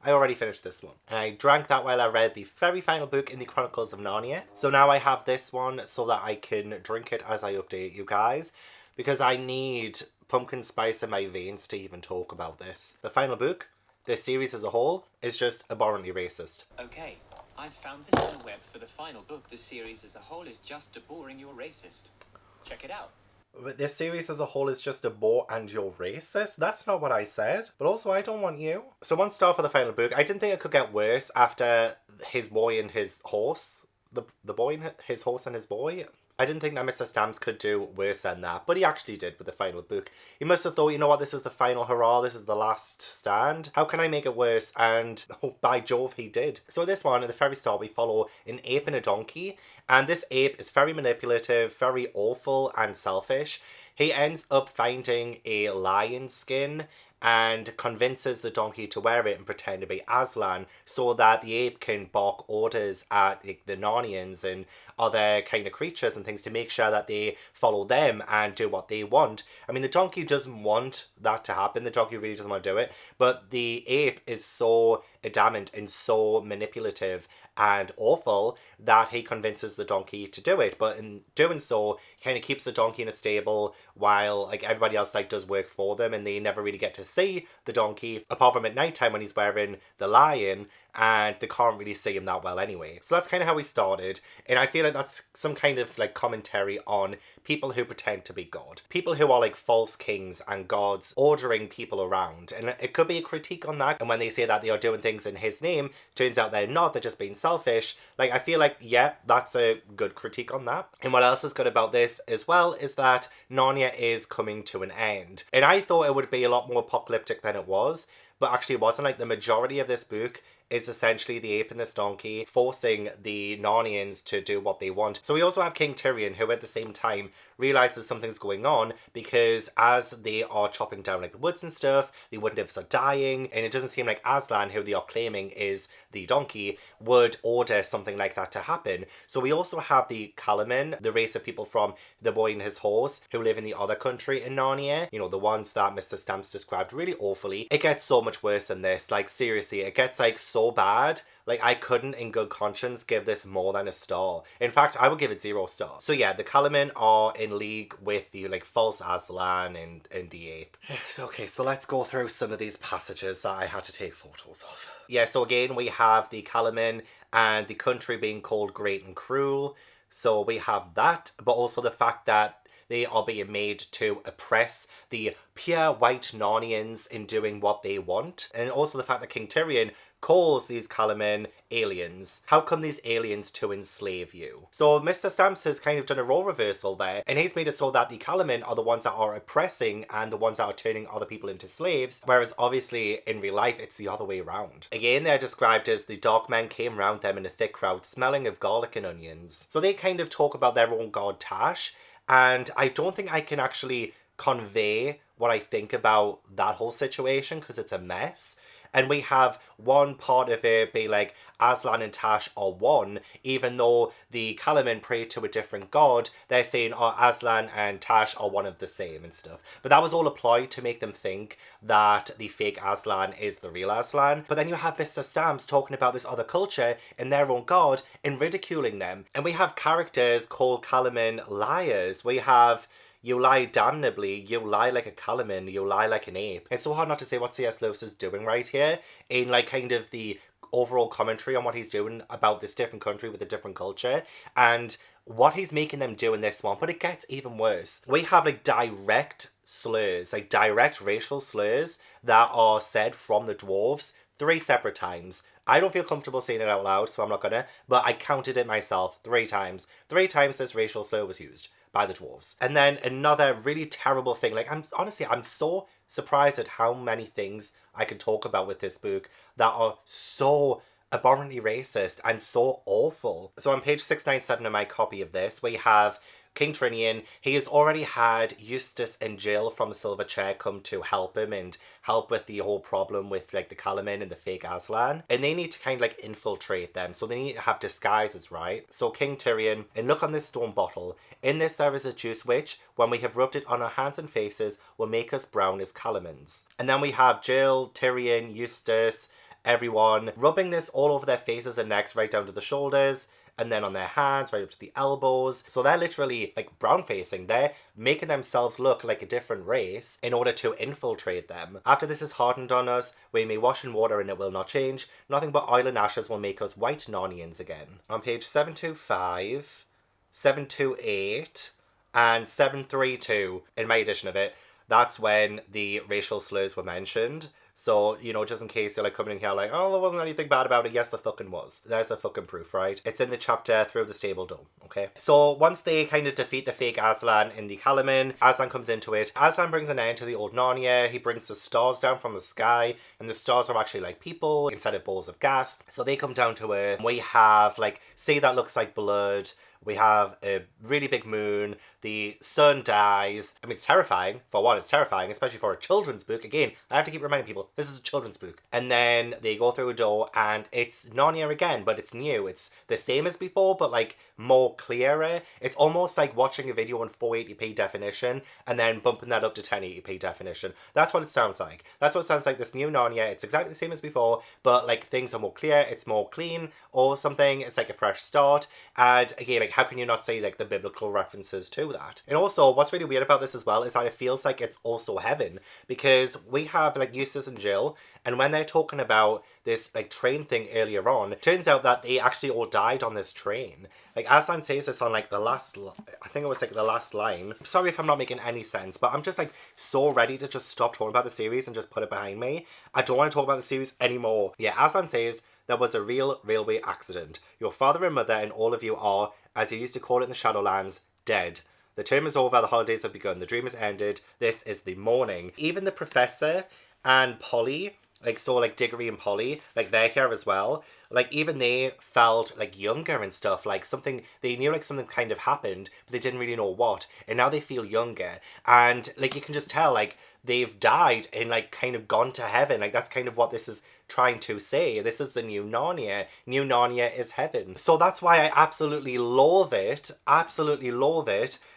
I already finished this one. And I drank that while I read the very final book in the Chronicles of Narnia. So now I have this one so that I can drink it as I update you guys, because I need pumpkin spice in my veins to even talk about this. The final book, this series as a whole, is just abhorrently racist.
Okay, I've found this on the web for the final book. The series as a whole is just a boring, you're racist. Check it out.
But this series as a whole is just a bore and you're racist? That's not what I said. But also, I don't want you. So 1 star for the final book. I didn't think it could get worse after his boy and his horse. The boy and his horse and his boy. I didn't think that Mr. Stamps could do worse than that, but he actually did with the final book. He must have thought, you know what, this is the final hurrah, this is the last stand. How can I make it worse? And oh, by Jove, he did. So this one, at the very start, we follow an ape and a donkey, and this ape is very manipulative, very awful and selfish. He ends up finding a lion skin and convinces the donkey to wear it and pretend to be Ass-lan so that the ape can bark orders at the Narnians and other kind of creatures and things to make sure that they follow them and do what they want. I mean, the donkey doesn't want that to happen. The donkey really doesn't want to do it. But the ape is so adamant and so manipulative and awful that he convinces the donkey to do it. But in doing so, he kind of keeps the donkey in a stable while like everybody else like does work for them, and they never really get to see the donkey apart from at night time when he's wearing the lion, and they can't really see him that well anyway. So that's kind of how we started, and I feel like that's some kind of like commentary on people who pretend to be God. People who are like false kings and gods ordering people around, and it could be a critique on that. And when they say that they are doing things in his name, turns out they're not, they're just being selfish. Like, I feel like, yeah, that's a good critique on that. And what else is good about this as well is that Narnia is coming to an end. And I thought it would be a lot more apocalyptic than it was, but actually it wasn't. Like, the majority of this book is essentially the ape and this donkey forcing the Narnians to do what they want. So we also have King Tyrion, who at the same time realizes something's going on, because as they are chopping down like the woods and stuff, the wood nymphs are dying, and it doesn't seem like Ass-lan, who they are claiming is the donkey, would order something like that to happen. So we also have the Calaman, the race of people from The Boy and His Horse, who live in the other country in Narnia. You know, the ones that Mr. Stamps described really awfully. It gets so much worse than this. Like, seriously, it gets like so bad. Like, I couldn't in good conscience give this more than a star. In fact, I would give it 0 stars. So yeah, the Calaman are in league with the like false Ass-lan and the ape. Okay, so let's go through some of these passages that I had to take photos of. Yeah, so again, we have the Calaman and the country being called Great and Cruel. So we have that, but also the fact that they are being made to oppress the pure white Narnians in doing what they want. And also the fact that King Tyrion calls these Calaman aliens. How come these aliens to enslave you? So Mr. Stamps has kind of done a role reversal there, and he's made it so that the Calaman are the ones that are oppressing and the ones that are turning other people into slaves, whereas obviously in real life it's the other way around. Again, they're described as the dog men came round them in a thick crowd smelling of garlic and onions. So they kind of talk about their own god Tash, and I don't think I can actually convey what I think about that whole situation because it's a mess. And we have one part of it be like, Ass-lan and Tash are one, even though the Calamin pray to a different god, they're saying, oh, Ass-lan and Tash are one of the same and stuff. But that was all applied to make them think that the fake Ass-lan is the real Ass-lan. But then you have Mr. Stamps talking about this other culture and their own god and ridiculing them. And we have characters called Calamin liars. We have, you lie damnably, you lie like a Calamin, you lie like an ape. It's so hard not to say what C.S. Lewis is doing right here in like kind of the overall commentary on what he's doing about this different country with a different culture and what he's making them do in this one. But it gets even worse. We have like direct slurs, like direct racial slurs that are said from the dwarves 3 separate times. I don't feel comfortable saying it out loud, so I'm not gonna, but I counted it myself 3 times. 3 times this racial slur was used by the dwarves. And then another really terrible thing, like I'm so surprised at how many things I can talk about with this book that are so abhorrently racist and so awful. So on page 697 of my copy of this, we have King Trinian. He has already had Eustace and Jill from the Silver Chair come to help him and help with the whole problem with like the Calamin and the fake Ass-lan. And they need to kind of like infiltrate them. So they need to have disguises, right? So King Tyrion, and look on this stone bottle. In this there is a juice which, when we have rubbed it on our hands and faces, will make us brown as Calamins. And then we have Jill, Tyrion, Eustace, everyone rubbing this all over their faces and necks right down to the shoulders. And then on their hands, right up to the elbows. So they're literally like brown facing. They're making themselves look like a different race in order to infiltrate them. After this is hardened on us, we may wash in water and it will not change. Nothing but oil and ashes will make us white Narnians again. On page 725, 728, and 732 in my edition of it, that's when the racial slurs were mentioned. So, you know, just in case you're like coming in here like, oh, there wasn't anything bad about it. Yes, there fucking was. There's the fucking proof, right? It's in the chapter Through the Stable Door, okay? So once they kind of defeat the fake Ass-lan in the Calamin, Ass-lan comes into it. Ass-lan brings an end to the old Narnia. He brings the stars down from the sky, and the stars are actually like people instead of balls of gas. So they come down to Earth. We have like, say that looks like blood. We have a really big moon. The sun dies. I mean, it's terrifying. For one, it's terrifying, especially for a children's book. Again, I have to keep reminding people, this is a children's book. And then they go through a door and it's Narnia again, but it's new. It's the same as before, but like more clearer. It's almost like watching a video in 480p definition and then bumping that up to 1080p definition. That's what it sounds like. That's what it sounds like, this new Narnia. It's exactly the same as before, but like things are more clear. It's more clean or something. It's like a fresh start. And again, like how can you not say like the biblical references to that? And also what's really weird about this as well is that it feels like it's also heaven, because we have like Eustace and Jill, and when they're talking about this like train thing earlier on, it turns out that they actually all died on this train. Like Ass-lan says this on like the last, I think it was like the last line. I'm sorry if I'm not making any sense, but I'm just like so ready to just stop talking about the series and just put it behind me. I don't want to talk about the series anymore. Yeah, Ass-lan says, there was a real railway accident. Your father and mother and all of you are, as you used to call it in the Shadowlands, dead. The term is over, the holidays have begun, the dream is ended, this is the morning. Even the professor and Polly, like so like Diggory and Polly, like they're here as well. Like even they felt like younger and stuff, like something, they knew like something kind of happened, but they didn't really know what. And now they feel younger. And like you can just tell like they've died and like kind of gone to heaven. Like that's kind of what this is trying to say. This is the new Narnia. New Narnia is heaven. So that's why I absolutely loathe it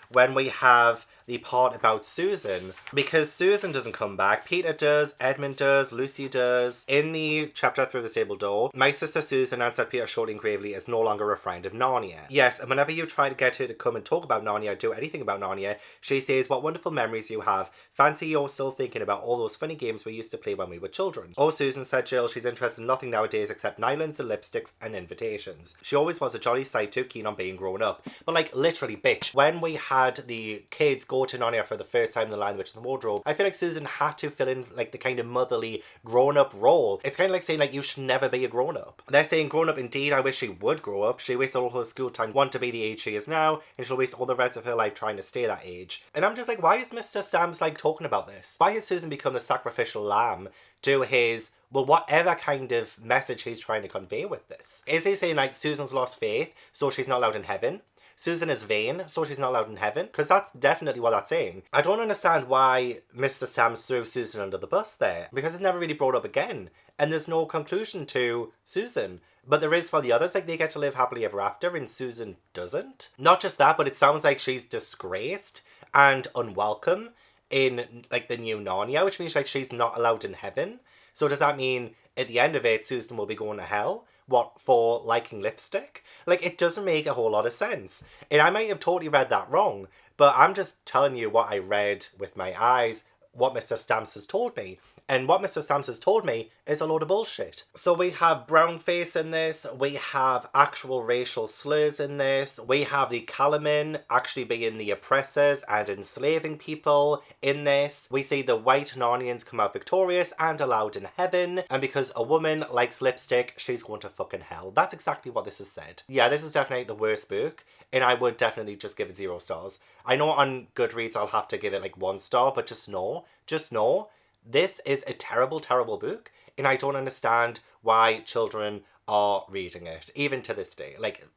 when we have the part about Susan, because Susan doesn't come back. Peter does, Edmund does, Lucy does. In the chapter Through the Stable Door, my sister Susan answered Peter shortly and gravely is no longer a friend of Narnia. Yes, and whenever you try to get her to come and talk about Narnia, do anything about Narnia, she says what wonderful memories you have. Fancy you're still thinking about all those funny games we used to play when we were children. Oh, Susan, said Jill, she's interested in nothing nowadays except nylons and lipsticks and invitations. She always was a jolly sight too keen on being grown up. But like literally, bitch, when we had the kids go to Narnia for the first time in The Lion, the Witch and the Wardrobe, I feel like Susan had to fill in like the kind of motherly grown-up role. It's kind of like saying like you should never be a grown-up. They're saying grown-up indeed, I wish she would grow up. She wasted all her school time wanting to be the age she is now, and she'll waste all the rest of her life trying to stay that age. And I'm just like, why is Mr. Stamps like talking about this? Why has Susan become the sacrificial lamb to his, well, whatever kind of message he's trying to convey with this? Is he saying like Susan's lost faith, so she's not allowed in heaven? Susan is vain, so she's not allowed in heaven? Because that's definitely what that's saying. I don't understand why Mr. Stamps threw Susan under the bus there, because it's never really brought up again. And there's no conclusion to Susan. But there is for the others, like they get to live happily ever after and Susan doesn't. Not just that, but it sounds like she's disgraced and unwelcome in like the new Narnia, which means like she's not allowed in heaven. So does that mean at the end of it, Susan will be going to hell? What, for liking lipstick? Like, it doesn't make a whole lot of sense. And I might have totally read that wrong, but I'm just telling you what I read with my eyes, what Mr. Stamps has told me. And what Mr. Stamps has told me is a load of bullshit. So we have brownface in this, we have actual racial slurs in this, we have the Calamin actually being the oppressors and enslaving people in this. We see the white Narnians come out victorious and allowed in heaven, and because a woman likes lipstick, she's going to fucking hell. That's exactly what this has said. Yeah, this is definitely the worst book, and I would definitely just give it 0 stars. I know on Goodreads I'll have to give it like 1 star, but just know, this is a terrible, terrible book, and I don't understand why children are reading it, even to this day. Like,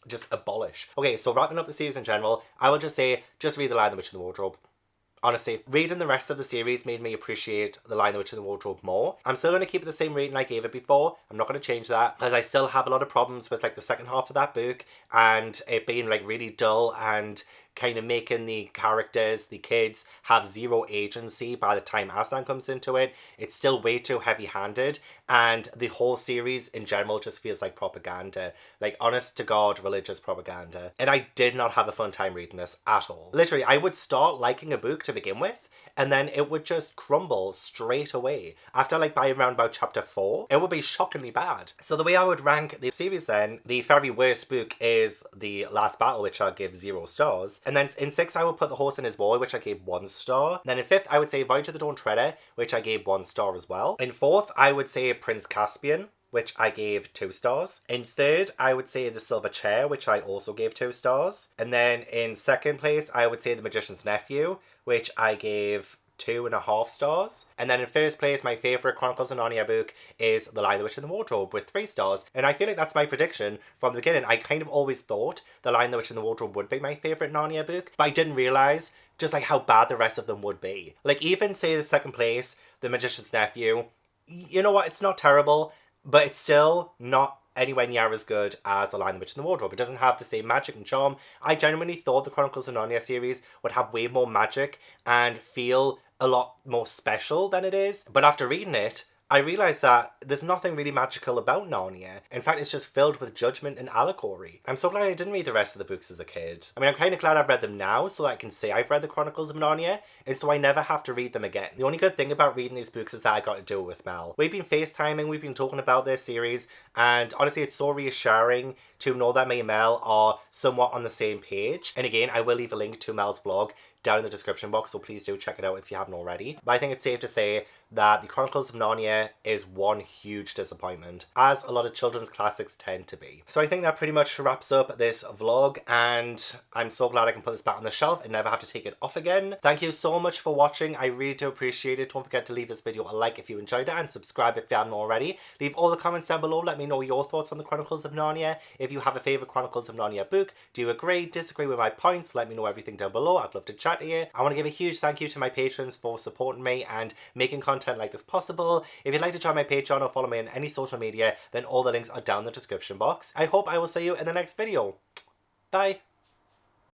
just abolish. Okay, so wrapping up the series in general, I will just say, just read The Lion, the Witch, and the Wardrobe. Honestly, reading the rest of the series made me appreciate The Lion, the Witch, and the Wardrobe more. I'm still going to keep it the same rating I gave it before. I'm not going to change that, because I still have a lot of problems with, like, the second half of that book, and it being, like, really dull and kind of making the characters, the kids, have 0 agency by the time Ass-lan comes into it. It's still way too heavy-handed, and the whole series in general just feels like propaganda. Like, honest to God, religious propaganda. And I did not have a fun time reading this at all. Literally, I would start liking a book to begin with, and then it would just crumble straight away. After like by around about chapter 4, it would be shockingly bad. So the way I would rank the series then, the very worst book is The Last Battle, which I give 0 stars. And then in 6th, I would put The Horse and His Boy, which I gave 1 star. Then in 5th, I would say Voyage of the Dawn Treader, which I gave 1 star as well. In 4th, I would say Prince Caspian, which I gave 2 stars. In 3rd, I would say The Silver Chair, which I also gave 2 stars. And then in 2nd place, I would say The Magician's Nephew, which I gave 2.5 stars. And then in 1st place, my favourite Chronicles of Narnia book is The Lion, the Witch, and the Wardrobe with 3 stars. And I feel like that's my prediction from the beginning. I kind of always thought The Lion, the Witch, and the Wardrobe would be my favourite Narnia book, but I didn't realise just like how bad the rest of them would be. Like even say the 2nd place, The Magician's Nephew, you know what, it's not terrible, but it's still not anywhere near as good as The Lion, the Witch, and the Wardrobe. It doesn't have the same magic and charm. I genuinely thought the Chronicles of Narnia series would have way more magic and feel a lot more special than it is. But after reading it, I realised that there's nothing really magical about Narnia. In fact, it's just filled with judgment and allegory. I'm so glad I didn't read the rest of the books as a kid. I mean, I'm kind of glad I've read them now so that I can say I've read the Chronicles of Narnia, and so I never have to read them again. The only good thing about reading these books is that I got to do it with Mel. We've been FaceTiming, we've been talking about this series, and honestly, it's so reassuring to know that me and Mel are somewhat on the same page. And again, I will leave a link to Mel's vlog down in the description box, so please do check it out if you haven't already. But I think it's safe to say that the Chronicles of Narnia is one huge disappointment, as a lot of children's classics tend to be. So I think that pretty much wraps up this vlog, and I'm so glad I can put this back on the shelf and never have to take it off again. Thank you so much for watching. I really do appreciate it. Don't forget to leave this video a like if you enjoyed it, and subscribe if you haven't already. Leave all the comments down below. Let me know your thoughts on the Chronicles of Narnia. If you have a favourite Chronicles of Narnia book, do you agree, disagree with my points? Let me know everything down below. I'd love to chat to you. I want to give a huge thank you to my patrons for supporting me and making content like this possible. If you'd like to join my Patreon or follow me on any social media, then all the links are down in the description box. I hope I will see you in the next video. Bye.